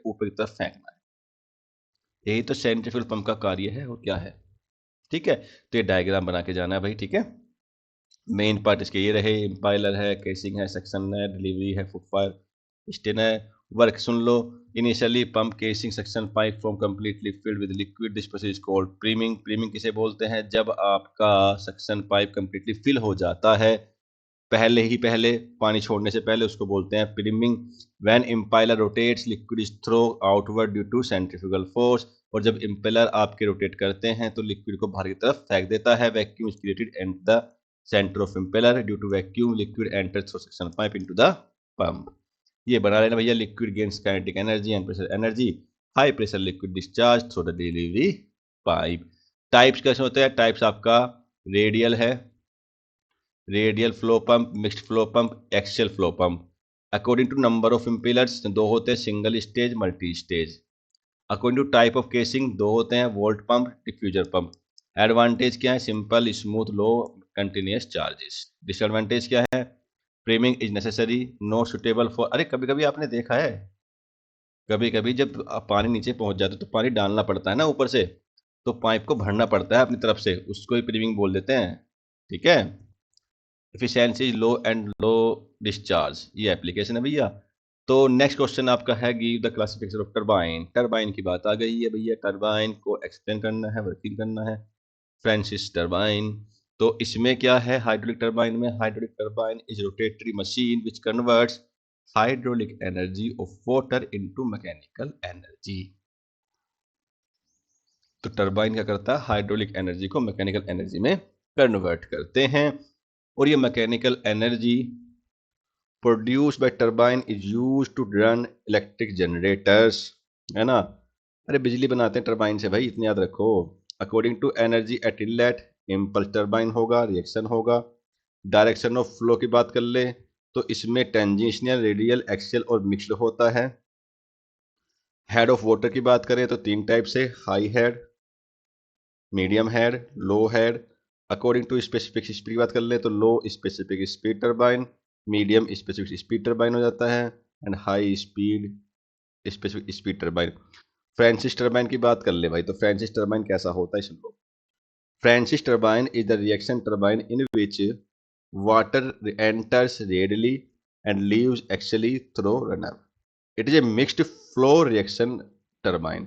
ऊपर की तरफ फेंकना है। यही तो सेंट्रीफ्यूगल पंप का कार्य है, और क्या है। ठीक है, तो ये डायग्राम बना के जाना है भाई, ठीक है। मेन पार्ट इसके ये रहे, इम्पाइलर है, केसिंग है, सेक्शन है, डिलीवरी है, फुट फायर स्टेन है। Work soon low, initially pump casing section pipe from completely filled with liquid, this process is called प्रीमिंग। प्रीमिंग किसे बोलते हैं, जब आपका सक्शन पाइप कंप्लीटली फिल हो जाता है, पहले पानी छोड़ने से पहले, उसको बोलते हैं priming. When impeller rotates liquid is throw outward due to centrifugal force, और जब इम्पेलर आपके रोटेट करते हैं तो लिक्विड को बाहर की तरफ फेंक देता है। Vacuum is created at the centre of impeller, due to vacuum liquid enter through suction pipe into the pump. ये बना लेना भैया, liquid gains kinetic energy and pressure energy, high pressure liquid discharge through the delivery pipe. Types कैसे होते हैं, टाइप्स आपका रेडियल है, radial flow pump, mixed flow pump, axial flow pump. According to number of impellers दो होते हैं, single stage, multi stage. According to type of casing दो होते हैं, volt pump, diffuser pump. Advantage क्या है, simple, smooth, low continuous charges. Disadvantage क्या है? Framing is necessary, not suitable for, अरे कभी कभी आपने देखा है, कभी कभी जब पानी नीचे पहुंच जाता है तो पानी डालना पड़ता है ना ऊपर से, तो पाइप को भरना पड़ता है अपनी तरफ से, उसको ही फ्रेमिंग बोल देते हैं। ठीक है। Efficiency low and low discharge, ये एप्लीकेशन है भैया। तो नेक्स्ट क्वेश्चन आपका है give the classification of turbine. Turbine की बात आ गई है भैया, टरबाइन को एक्सप्लेन करना है, वर्किंग करना है। फ्रांसिस टरबाइन, तो इसमें क्या है? हाइड्रोलिक टरबाइन में, hydraulic turbine is rotatory machine which converts hydraulic energy of water into mechanical energy. तो टरबाइन क्या करता है? हाइड्रोलिक एनर्जी को मैकेनिकल एनर्जी में कन्वर्ट करते हैं, और ये mechanical energy produce by turbine is used to run electric generators, है ना। अरे बिजली बनाते हैं टरबाइन से भाई, इतनी याद रखो। According to energy at inlet, impulse turbine होगा, रिएक्शन होगा। डायरेक्शन ऑफ फ्लो की बात कर ले तो इसमें टेंजेंशियल, रेडियल, एक्सियल और मिक्स्ड होता है। हेड ऑफ वाटर की बात करें तो तीन टाइप से, high head, medium head, low head. According to specific speed की बात कर ले तो low specific speed turbine, medium specific speed turbine हो जाता है, and high speed specific speed turbine. Francis turbine की बात कर ले भाई, तो फ्रांसिस टरबाइन कैसा होता है, सुन लो। Francis turbine is the reaction turbine in which water enters readily and leaves actually through runner. It is a mixed flow reaction turbine.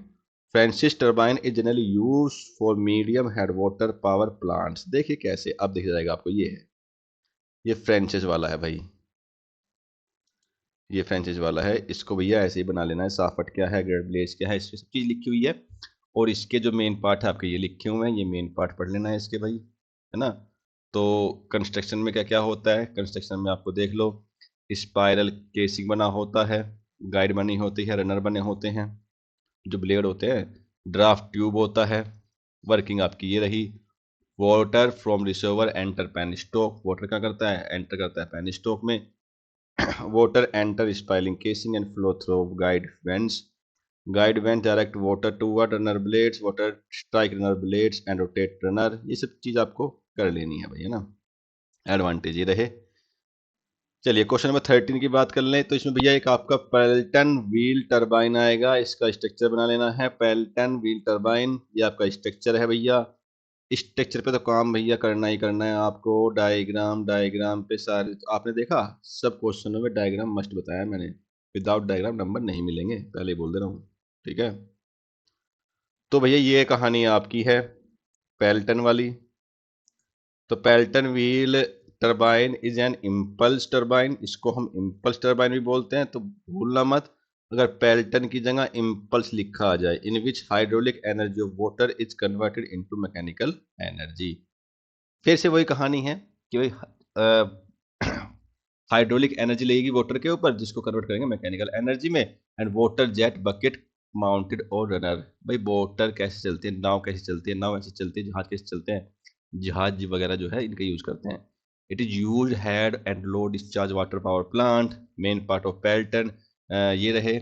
Francis turbine is generally used for medium head water power plants. देखिए कैसे, अब दिख जाएगा आपको, ये है, ये फ्रेंचिस वाला है भाई, ये फ्रेंचिस वाला है। इसको भैया ऐसे ही बना लेना है। साफट क्या है, ग्रेड ब्लेज क्या है, इसकी सब चीज लिखी हुई है, और इसके जो मेन पार्ट है आपके ये लिखे हुए हैं, ये मेन पार्ट पढ़ लेना है इसके भाई, है ना। तो कंस्ट्रक्शन में क्या क्या होता है? कंस्ट्रक्शन में आपको देख लो, स्पाइरल केसिंग बना होता है, गाइड बनी होती है, रनर बने होते हैं, जो ब्लेड होते हैं, ड्राफ्ट ट्यूब होता है। वर्किंग आपकी ये रही। Water from reservoir enter penstock, water क्या करता है? एंटर करता है पैन स्टॉक में। water enter spiraling casing and flow through guide vents. Guide vents direct water toward runner blades, water strike runner blades and rotate runner. ये सब चीज आपको कर लेनी है भैया ना, एडवांटेज ये रहे। चलिए क्वेश्चन नंबर 13 की बात कर लें, तो इसमें भैया एक आपका पेल्टन व्हील टरबाइन आएगा, इसका स्ट्रक्चर बना लेना है। पेल्टन व्हील टरबाइन, ये आपका स्ट्रक्चर है भैया। स्ट्रक्चर पे तो काम भैया करना ही करना है आपको। डायग्राम, डायग्राम पे सारे आपने देखा, सब क्वेश्चनों में डायग्राम मस्ट बताया मैंने, विदाउट डायग्राम नंबर नहीं मिलेंगे, पहले ही बोल दे रहा हूँ। ठीक है, तो भैया ये कहानी आपकी है पेल्टन वाली। तो Pelton wheel turbine is an impulse turbine, इसको हम इम्पल्स टरबाइन भी बोलते हैं, तो भूलना मत, अगर पेल्टन की जगह इम्पल्स लिखा आ जाए, in which hydraulic energy of water is converted into mechanical energy. फिर से वही कहानी है कि भाई हाइड्रोलिक एनर्जी लगेगी वाटर के ऊपर, जिसको कन्वर्ट करेंगे मैकेनिकल एनर्जी में। And water jet bucket mounted और रनर, भाई वाटर कैसे चलते हैं, नाव कैसे चलती है, नाव ऐसे चलती है, जहाज कैसे चलते हैं, जहाज वगैरह जो है इनका यूज करते हैं। It is use head and low discharge water power plant, main part of Pelton ये रहे।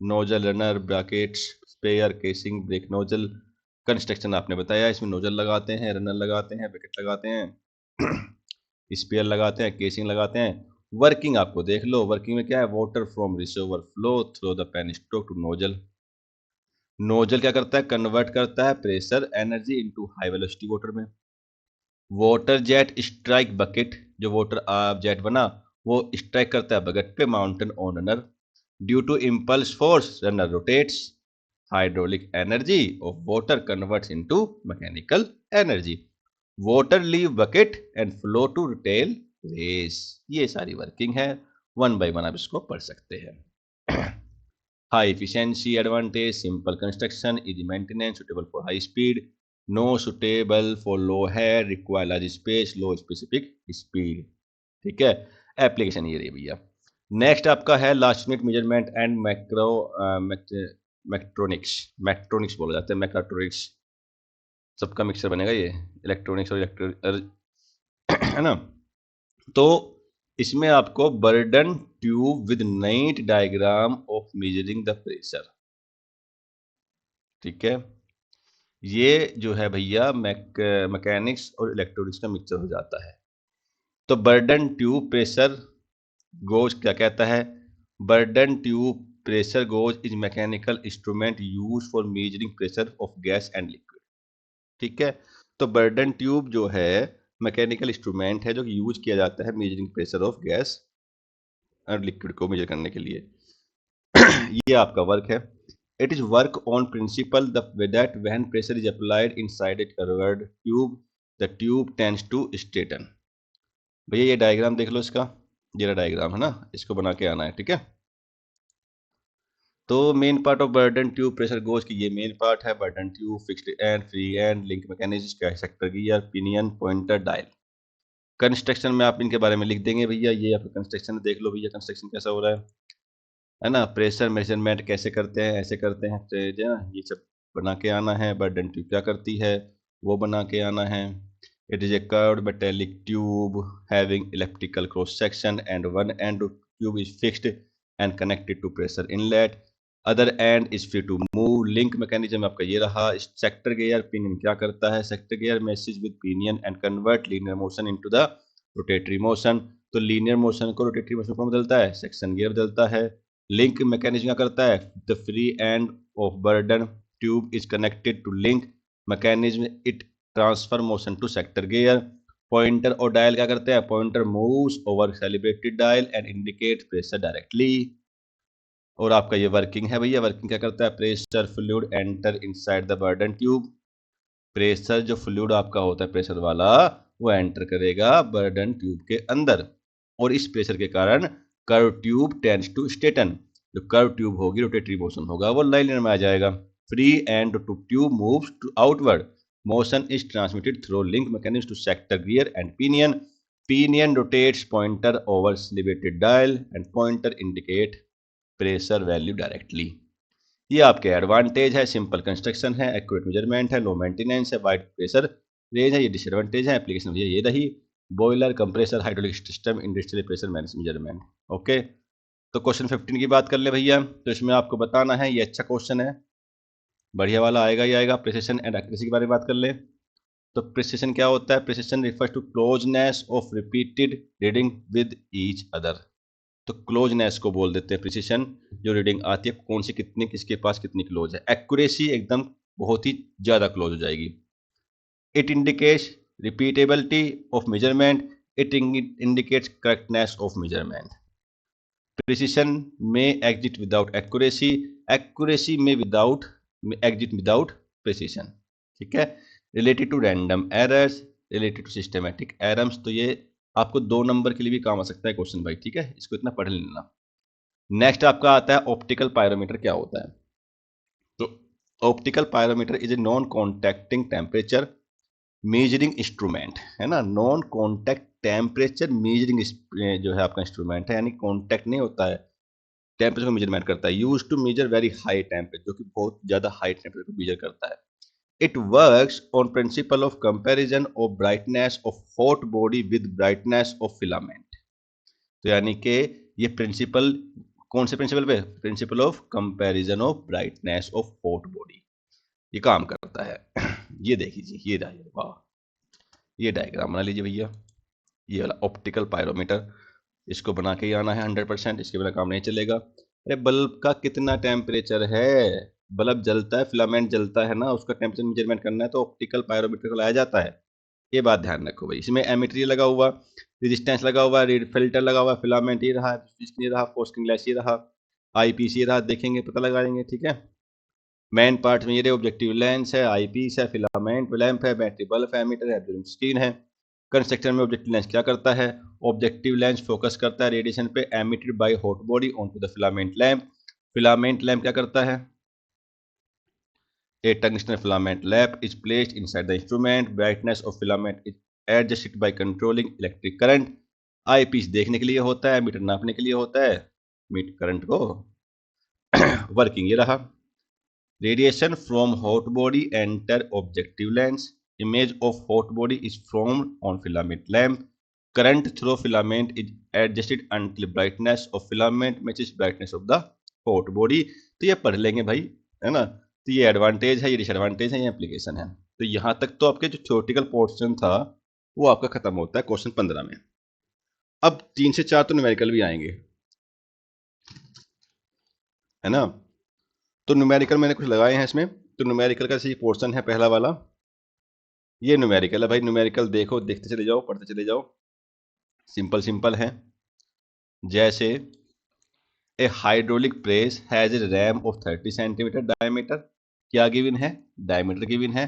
Nozzle, runner, brackets, spare, casing, brake nozzle. Construction आपने बताया, इसमें नोजल लगाते हैं, रनर लगाते हैं, ब्रैकेट लगाते हैं, स्पेयर लगाते हैं, केसिंग लगाते हैं। वर्किंग आपको देख लो, वर्किंग में क्या है? Water from reservoir flow through the penstock to nozzle. Nozzle क्या करता है? कन्वर्ट करता है pressure energy into high velocity water में। वाटर जेट स्ट्राइक बकेट, जो वाटर जेट बना वो स्ट्राइक करता है बकेट पे, mounted on runner. Due to impulse force runner rotates, hydraulic energy of water converts into mechanical energy. Water leave bucket and flow to tailrace. ये सारी वर्किंग है, वन बाय वन आप इसको पढ़ सकते हैं। High efficiency advantage, simple construction, easy maintenance, suitable for high speed, no suitable for low head, require large space, low specific speed. ठीक है, एप्लीकेशन ये रही भैया। नेक्स्ट आपका है last minute measurement and macro mechatronics, mechatronics बोला जाता है, मैक्रोट्रोनिक्स सबका मिक्सर बनेगा ये, इलेक्ट्रॉनिक्स और है ना। तो इसमें आपको burden tube with night diagram of measuring the pressure. ठीक है, ये जो है भैया मैकेनिक्स और इलेक्ट्रॉनिक्स का मिक्सचर हो जाता है। तो बर्डन ट्यूब प्रेशर गोज क्या कहता है? Burden tube pressure goes is mechanical instrument use for measuring pressure of gas and liquid. ठीक है, तो बर्डन ट्यूब जो है मैकेनिकल इंस्ट्रूमेंट है जो कि यूज किया जाता है मेजरिंग प्रेशर ऑफ गैस और लिक्विड को मेजर करने के लिए। ये आपका वर्क है। It is work on principle that when pressure is applied inside a curved tube the tube tends to straighten. भैया ये डायग्राम देख लो इसका, ये डायग्राम है ना, इसको बना के आना है। ठीक है, तो main part of Bourdon tube pressure goes की ये मेन पार्ट है। Burden tube, fixed and, free and, link mechanism, sector gear, pinion, pointer, dial. Construction में आप इनके बारे में लिख देंगे भैया। ये आपका कंस्ट्रक्शन देख लो भैया, कंस्ट्रक्शन कैसा हो रहा है ना। प्रेशर मेजरमेंट कैसे करते हैं, ऐसे करते हैं, जो है ना, ये सब बना के आना है। बर्डन ट्यूब क्या करती है वो बना के आना है। It is a curved metallic tube having electrical cross section and one end tube is fixed and connected to pressure inlet, other end is free to move. Link mechanism आपका ये रहा। सेक्टर गियर, पिनियन क्या करता है? Sector gear message with pinion and convert linear motion into the rotatory motion. तो लीनियर मोशन को रोटेटरी मोशन में बदलता है, सेक्शन गियर बदलता है। लिंक मैकेनिज्म क्या करता है? The free end of Bourdon tube is connected to link mechanism, it transfer motion to sector gear. Pointer और डायल क्या करते हैं? Pointer moves over celebrated dial and indicate pressure directly. और आपका ये वर्किंग है भैया। वर्किंग क्या करता है? Pressure fluid enter inside the burden tube. Pressure जो फ्लूइड आपका होता है प्रेशर वाला, वो एंटर करेगा बर्डन ट्यूब के अंदर, और इस प्रेशर के कारण curve tube tends to straighten. जो कर्व ट्यूब होगी, रोटेटरी मोशन होगा, वो लाइनर में आ जाएगा। Free end to tube moves to outward, motion is transmitted through link mechanism to sector gear and pinion. Pinion rotates pointer over calibrated dial and pointer indicate pressure value directly. ये आपके एडवांटेज है, सिंपल कंस्ट्रक्शन है, एक्यूरेट मेजरमेंट है, लो मेंटेनेंस है, वाइड प्रेशर रेंज है। ये डिसएडवांटेज है। एप्लीकेशन ये रही, boiler, compressor, hydraulic system, industrial pressure measurement. Okay, तो क्वेश्चन 15 की बात कर ले भैया। तो इसमें आपको बताना है, ये अच्छा क्वेश्चन है, बढ़िया वाला आएगा ही आएगा। प्रिसिशन एंड एक्यूरेसी के बारे में बात कर ले। तो प्रिसिशन क्या होता है? Precision refers to closeness of repeated reading with each other. तो क्लोजनेस को बोल देते हैं प्रिसिशन, जो रीडिंग आती है कौन सी कितनी किसके पास कितनी क्लोज है। एक्यूरेसी एकदम बहुत ही ज्यादा क्लोज हो जाएगी। It indicates repeatability of measurement, it indicates correctness of measurement. Precision में एग्जिट विदाउट एक्यूरेसी, एक्यूरेसी में विदाउट एग्जिट विदाउट प्रिसिशन। ठीक है, related to random errors, related to systematic errors. तो ये आपको 2 नंबर के लिए भी काम आ सकता है क्वेश्चन भाई। ठीक है, इसको इतना पढ़ लेना। नेक्स्ट आपका आता है ऑप्टिकल पायरोमीटर क्या होता है। तो optical pyrometer is a non contacting temperature measuring instrument, है ना। नॉन कॉन्टैक्ट टेम्परेचर मेजरिंग जो है आपका इंस्ट्रूमेंट है, यानी कॉन्टैक्ट नहीं होता है, टेम्परेचर को मेजरमेंट करता है। Use to measure very high temperature, जो कि बहुत ज्यादा हाई टेम्परेचर को मेजर करता है। It works on principle of comparison of brightness of hot body with brightness of filament. तो यानी कि ये प्रिंसिपल कौन से प्रिंसिपल पे? Principle of comparison of brightness of hot body ये काम करता है। ये देख लीजिए, ये वाह, ये डायग्राम बना लीजिए भैया। ये वाला ऑप्टिकल पायरोमीटर, इसको बना के ही आना है 100%, इसके बिना काम नहीं चलेगा। अरे बल्ब का कितना टेम्परेचर है? बल्ब जलता है, फिलामेंट जलता है ना, उसका टेम्परेचर मेजरमेंट करना है तो ऑप्टिकल पायरोमीटर को लाया जाता है। ये बात ध्यान रखो भाई। इसमें एमीटर लगा हुआ, रेजिस्टेंस लगा हुआ, फिल्टर लगा हुआ, फिलामेंट ये रहा, ये रहा, फोस्किंग ग्लास ये रहा, आईपीसी रहा, देखेंगे पता लगा लेंगे। ठीक है, मेन पार्ट में ये रहे, ऑब्जेक्टिव लेंस है, आईपीस है, फिलामेंट लैंप है, बैटरी बल्ब है, एमीटर है, स्क्रीन है। कंस्ट्रक्शन में ऑब्जेक्टिव लेंस क्या करता है? ऑब्जेक्टिव लेंस फोकस करता है रेडिएशन पे emitted by hot body onto the filament lamp. Filament lamp क्या करता है? A tungsten filament lamp is placed inside the instrument. Brightness of filament is adjusted by controlling electric current. Eyepiece देखने के लिए होता है, मीटर नापने के लिए होता है, मीट करंट को। वर्किंग ये रहा। Radiation from hot body enter objective lens, image of hot body is formed on filament lamp, current through filament is adjusted until brightness of filament matches brightness of the hot body. तो ये पढ़ लेंगे भाई, है ना। तो ये एडवांटेज है, ये डिसएडवांटेज है, ये एप्लीकेशन है। तो यहाँ तक तो आपके जो थ्योरेटिकल पोर्शन था वो आपका खत्म होता है क्वेश्चन 15 में। अब 3 से 4 तो न्यूमेरिकल भी आएंगे, है ना। तो न्यूमेरिकल मैंने कुछ लगाए हैं इसमें। तो न्यूमेरिकल का सही पोर्शन है पहला वाला, ये न्यूमेरिकल है भाई। न्यूमेरिकल देखो, देखते चले जाओ, पढ़ते चले जाओ, सिंपल सिंपल है। जैसे a hydraulic press has a ram of 30 centimetre diameter, क्या गिवन है, डायमीटर गिवन है।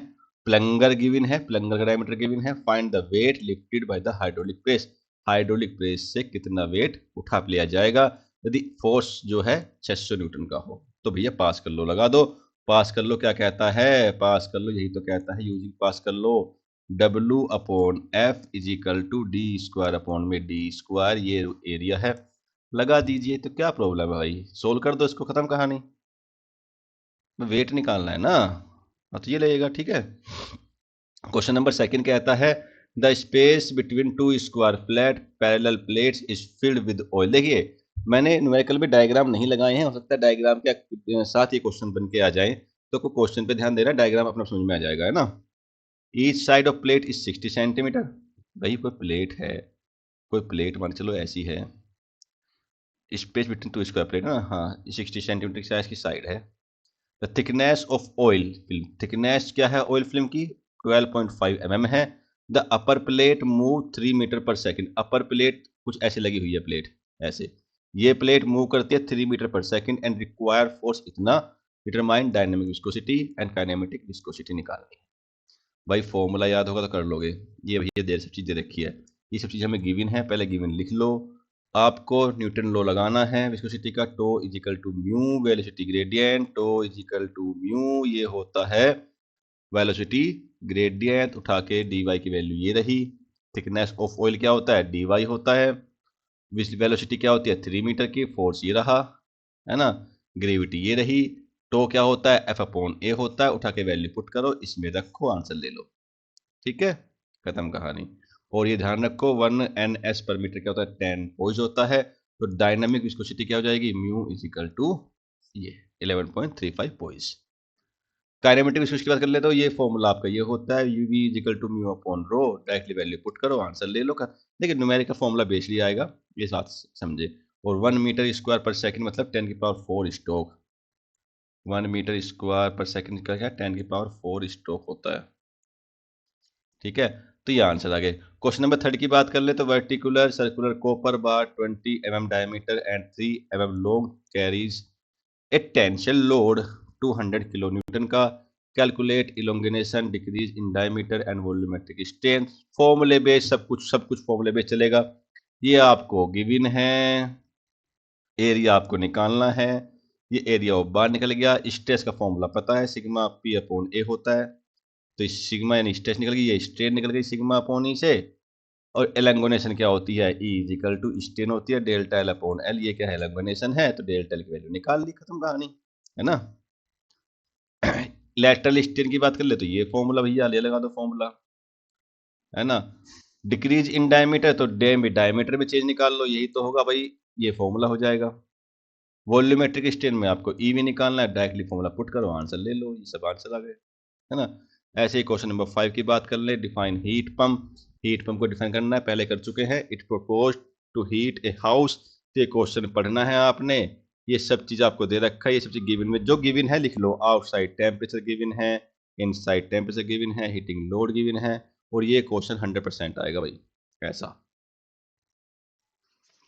प्लंगर गिवन है, प्लंगर का डायमीटर गिवन है। Find the weight lifted by the hydraulic press, hydraulic press से कितना वेट उठा लिया जाएगा यदि फोर्स जो है 600 न्यूटन का हो। तो भैया पास कर लो, लगा दो, पास कर लो। क्या कहता है, पास कर लो, यही तो कहता है यूजिंग, पास कर लो। W upon F is equal to D square upon में डी स्क्वायर, ये एरिया है, लगा दीजिए। तो क्या प्रॉब्लम है भाई, सोल्व कर दो इसको, खत्म कहानी। वेट निकालना है ना, तो ये लगेगा, ठीक है। क्वेश्चन नंबर सेकंड कहता है the space between two square flat parallel plates is filled with oil. देखिए मैंने न्यूमेरिकल में डायग्राम नहीं लगाए हैं, हो सकता है डायग्राम के साथ ये क्वेश्चन बन के आ जाए, तो कोई क्वेश्चन पे ध्यान देना, डायग्राम अपना समझ में आ जाएगा, है ना। Each side of plate is 60 centimetre. भाई कोई प्लेट है, कोई प्लेट मान चलो ऐसी है, space between two square plate ना, हाँ 60 सेंटीमीटर साइज की साइड है। The thickness of oil film, thickness क्या है ऑयल फिल्म की, 12.5 mm है। The upper plate move 3 metre पर सेकेंड, अपर प्लेट कुछ ऐसे लगी हुई है, प्लेट ऐसे, ये प्लेट मूव करती है 3 मीटर पर सेकेंड एंड रिक्वायर फोर्स इतना, determine dynamic viscosity and kinematic viscosity निकालनी है। भाई फॉर्मूला याद होगा तो कर लोगे, ये भैया देर सब चीजें रखी है, ये सब चीजें हमें गिवन है, पहले गिवन लिख लो। आपको न्यूटन लॉ लगाना है विस्कोसिटी का, tau is equal to mu velocity gradient, tau is equal to mu, ये होता है वेलोसिटी ग्रेडियंट, उठा के dy की वैल्यू ये रही। थिकनेस ऑफ ऑयल क्या होता है, dy होता है। वेलोसिटी क्या होती है 3 मीटर की, फोर्स ये रहा, है ना। ग्रेविटी ये रही। टो क्या होता है, एफ अपॉन ए होता है, उठा के वैल्यू पुट करो, इसमें रखो, आंसर ले लो, ठीक है, खत्म कहानी। और ये ध्यान रखो 1 NS पर मीटर क्या होता है, 10 पोइज होता है। तो डायनामिक विस्कोसिटी क्या हो जाएगी, म्यू इज इक्वल टू ये 11.35 पोइज। काइनेमेटिक विस्कोसिटी की बात कर ले तो ये फॉर्मूला आपका ये होता है UV is equal to mu upon rho, directly value put करो, आंसर ले लो। देखिए न्यूमेरिक का फॉर्मूला बेसिकली आएगा, ये बात समझे। और 1 मीटर स्क्वायर पर सेकंड मतलब 10 की पावर 4 स्ट्रोक, 1 मीटर स्क्वायर पर सेकंड का क्या 10 की पावर 4 स्ट्रोक होता है, ठीक है। तो ये आंसर आ गए। क्वेश्चन नंबर 3 की बात कर ले तो vertical circular copper bar 20 mm diameter and 3 mm long carries a tension load 200 kilo newton का, calculate elongation decrease in diameter and volumetric strength. फॉर्मूले बेस, सब कुछ फॉर्मूले बेस चलेगा। ये आपको गिवन है, एरिया आपको निकालना है, ये एरिया ऑफ बार निकल गया। स्ट्रेस का फॉर्मूला पता है, सिग्मा P अपॉन ए होता है, तो सिग्मा यानी स्ट्रेस निकल गई, ये स्ट्रेन निकल गई सिग्मा अपॉन ई से। और एलंगोनेशन क्या होती है, E is equal to strain होती है डेल्टा एल अपॉन एल, ये क्या है एलंगोनेशन है, तो डेल्टा एल की वैल्यू निकाल ली, खत्म कहानी, है ना। लैटरल स्ट्रेन की बात कर ले तो ये फॉर्मूला भैया ले लगा दो फॉर्मूला, है ना। डिक्रीज इन डायमीटर तो डायमीटर में चेंज निकाल लो, यही तो होगा भाई, ये फॉर्मूला हो जाएगा। वॉल्यूमेट्रिक स्ट्रेन में आपको ई भी निकालना है, डायरेक्टली फॉर्मूला पुट करो, आंसर ले लो, ये सब आंसर आ गए, है ना। ऐसे ही क्वेश्चन नंबर 5 की बात कर ले, define heat pump. Heat pump को डिफाइन करना है, पहले कर चुके हैं। It propose to heat a house, ये क्वेश्चन पढ़ना है आपने, ये सब चीज आपको दे रखा है, ये सब चीज गिवन में जो गिवन है लिख लो। आउटसाइड टेम्परेचर गिवन है, इनसाइड टेम्परेचर गिवन है, हीटिंग लोड गिवन है, और ये क्वेश्चन 100% आएगा भाई, ऐसा,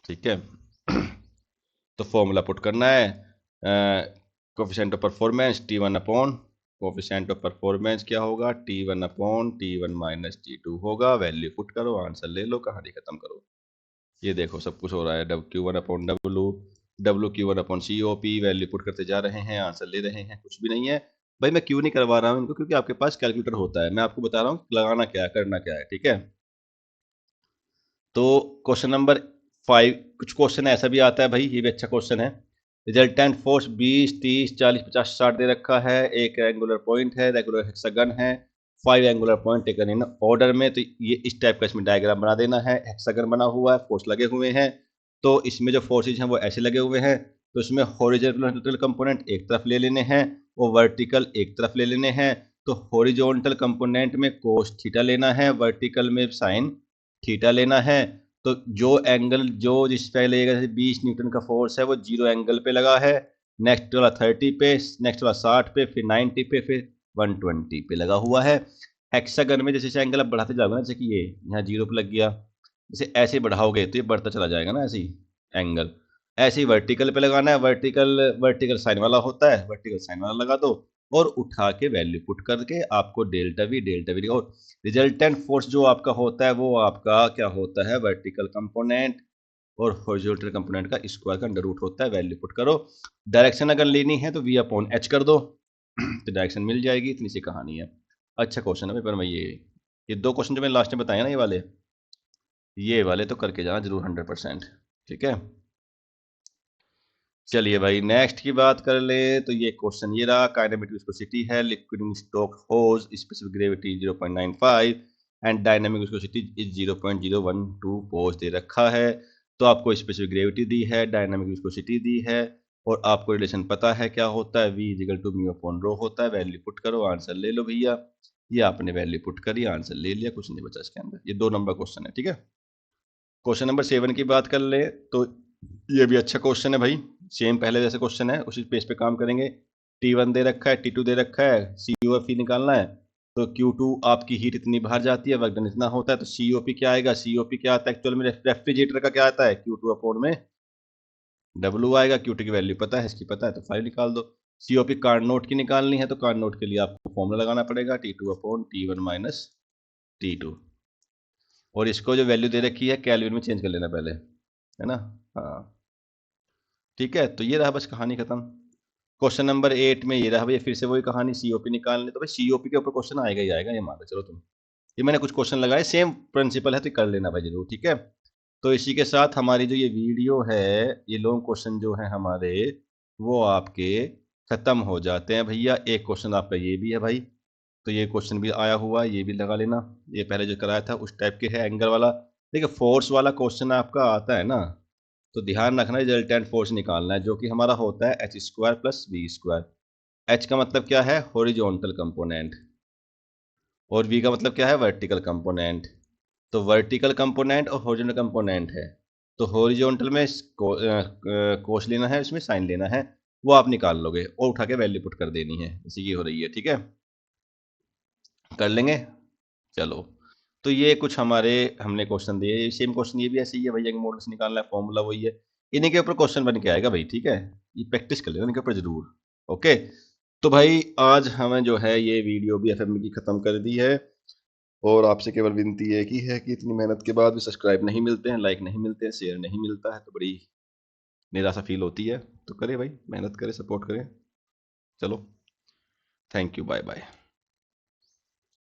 ठीक है। तो फॉर्मूला पुट करना है, coefficient of performance T1 upon, coefficient of performance क्या होगा, T1 upon T1 minus T2 होगा, वैल्यू पुट करो, आंसर ले लो, कहानी खत्म करो। ये देखो सब कुछ हो रहा है, Q1 upon WQ1 upon COP, value put करते जा रहे हैं, आंसर ले रहे हैं, कुछ भी नहीं है भाई। मैं क्यों नहीं करवा रहा हूँ इनको, क्योंकि आपके पास कैलकुलेटर होता है, मैं आपको बता रहा हूँ लगाना क्या है, करना क्या है, ठीक है। तो क्वेश्चन नंबर 5, कुछ क्वेश्चन ऐसा भी आता है भाई, ये भी अच्छा क्वेश्चन है। रिजल्टेंट फोर्स 20, 30, 40, 50, 60 दे रखा है, एक एंगुलर पॉइंट है, रेगुलर हेक्सागन है, 5 angular point taken in order में। तो ये इस टाइप का इसमें डायग्राम बना देना है, हेक्सागन बना हुआ है, फोर्स लगे हुए हैं, तो इसमें जो फोर्सेज हैं वो ऐसे लगे हुए हैं, तो इसमें हॉरिजॉन्टल कंपोनेंट एक तरफ ले लेने हैं वो वर्टिकल एक तरफ ले लेने हैं। तो हॉरिजॉन्टल कंपोनेंट में कोस थीटा लेना है, वर्टिकल में साइन थीटा लेना है। तो जो एंगल जो जिस पे लगेगा, जैसे 20 न्यूटन का फोर्स है वो 0 एंगल पे लगा है, नेक्स्ट वाला 30 पे, नेक्स्ट वाला 60 पे, फिर 90 पे, फिर 120 पे लगा हुआ है। हेक्सागन में जैसे एंगल आप बढ़ाते जाओगे ना, जैसे कि ये यहाँ 0 पे लग गया, जैसे ऐसे बढ़ाओगे तो ये बढ़ता चला जाएगा ना ऐसे ही एंगल। ऐसे ही वर्टिकल पे लगाना है, वर्टिकल वर्टिकल साइन वाला होता है, वर्टिकल साइन वाला लगा दो और उठा के वैल्यू पुट करके आपको डेल्टा वी और रिजल्टेंट फोर्स जो आपका होता है वो आपका क्या होता है, वर्टिकल कंपोनेंट और हॉरिजॉन्टल कंपोनेंट का स्क्वायर का अंडर रूट होता है। वैल्यू पुट करो, डायरेक्शन अगर लेनी है तो v अपॉन एच कर दो तो डायरेक्शन मिल जाएगी। इतनी सी कहानी है। अच्छा क्वेश्चन है पेपर में ये दो क्वेश्चन जो मैंने लास्ट में बताए ना, ये वाले तो करके जाना जरूर 100%। ठीक है, चलिए भाई नेक्स्ट की बात कर ले। तो ये क्वेश्चन ये रहा, काइनेमेटिक विस्कोसिटी है, liquid in stock hose, specific gravity 0.95 and dynamic viscosity is 0.012 poise दे रखा है। तो आपको स्पेसिफिक ग्रेविटी दी है, डायनामिक विस्कोसिटी दी है और आपको रिलेशन पता है क्या होता है, v is equal to mu upon rho होता है। वैल्यू पुट करो, आंसर ले लो भैया। ये आपने वैल्यू पुट करी, आंसर ले लिया, कुछ नहीं बचा इसके अंदर। ये 2 नंबर क्वेश्चन है। ठीक है, क्वेश्चन नंबर 7 की बात कर ले तो ये भी अच्छा क्वेश्चन है भाई, सेम पहले जैसे क्वेश्चन है उसी पेज पे काम करेंगे। T1 दे रखा है, T2 दे रखा है, COP निकालना है। तो Q2 आपकी हीट इतनी बाहर जाती है, वर्क डन इतना होता है। तो COP क्या आएगा, COP क्या आता है एक्चुअल में, रेफ्रिजरेटर का क्या आता है, Q2 अपॉन में W आएगा। Q2 की वैल्यू पता है, इसकी पता है, तो 5 निकाल दो। COP कार्ड नोट की निकालनी है, तो कार्ड नोट के लिए आपको फॉर्मूला लगाना पड़ेगा, T2 upon T1 minus T2। और इसको जो वैल्यू दे रखी है केल्विन में चेंज कर लेना पहले, है ना। हाँ ठीक है, तो ये रहा बस कहानी खत्म। क्वेश्चन नंबर 8 में ये रहा भैया, फिर से वही कहानी, COP निकालने। तो भाई COP के ऊपर क्वेश्चन आएगा ही आएगा, ये मान लो चलो तुम। ये मैंने कुछ क्वेश्चन लगाए, सेम प्रिंसिपल है तो कर लेना भाई जरूर। ठीक है, तो इसी के साथ हमारी जो ये वीडियो है, ये लॉन्ग क्वेश्चन जो है हमारे, वो आपके खत्म हो जाते हैं भैया। एक क्वेश्चन आपका ये भी है भाई, तो ये क्वेश्चन भी आया हुआ, ये भी लगा लेना। ये पहले जो कराया था उस टाइप के है, एंगल वाला। देखिए फोर्स वाला क्वेश्चन आपका आता है ना, तो ध्यान रखना रिजल्टेंट फोर्स निकालना है, जो कि हमारा होता है H square plus V square. H का मतलब क्या है, हॉरिजॉन्टल कंपोनेंट, और वी का मतलब क्या है, वर्टिकल कंपोनेंट। तो वर्टिकल कंपोनेंट और हॉरिजॉन्टल कंपोनेंट है। तो हॉरिजॉन्टल में कोस लेना है, इसमें साइन लेना है, वो आप निकाल लोगे और उठा के वैल्यू पुट कर देनी है, जैसे ये हो रही है। ठीक है, कर लेंगे। चलो, तो ये कुछ हमारे हमने क्वेश्चन दिए, सेम क्वेश्चन ये भी ऐसे ही है भैया, मॉडल से निकालना है, फॉर्मूला वही है। इन्हीं के ऊपर क्वेश्चन बन के आएगा भाई। ठीक है, ये प्रैक्टिस कर लेना इनके ऊपर जरूर। ओके, तो भाई आज हमें जो है ये वीडियो भी एफएम की खत्म कर दी है, और आपसे केवल विनती एक ही है कि इतनी मेहनत के बाद भी सब्सक्राइब नहीं मिलते हैं, लाइक नहीं मिलते हैं, शेयर नहीं मिलता है, तो बड़ी निराशा फील होती है। तो करें भाई, मेहनत करें, सपोर्ट करें। चलो, थैंक यू, बाय बाय।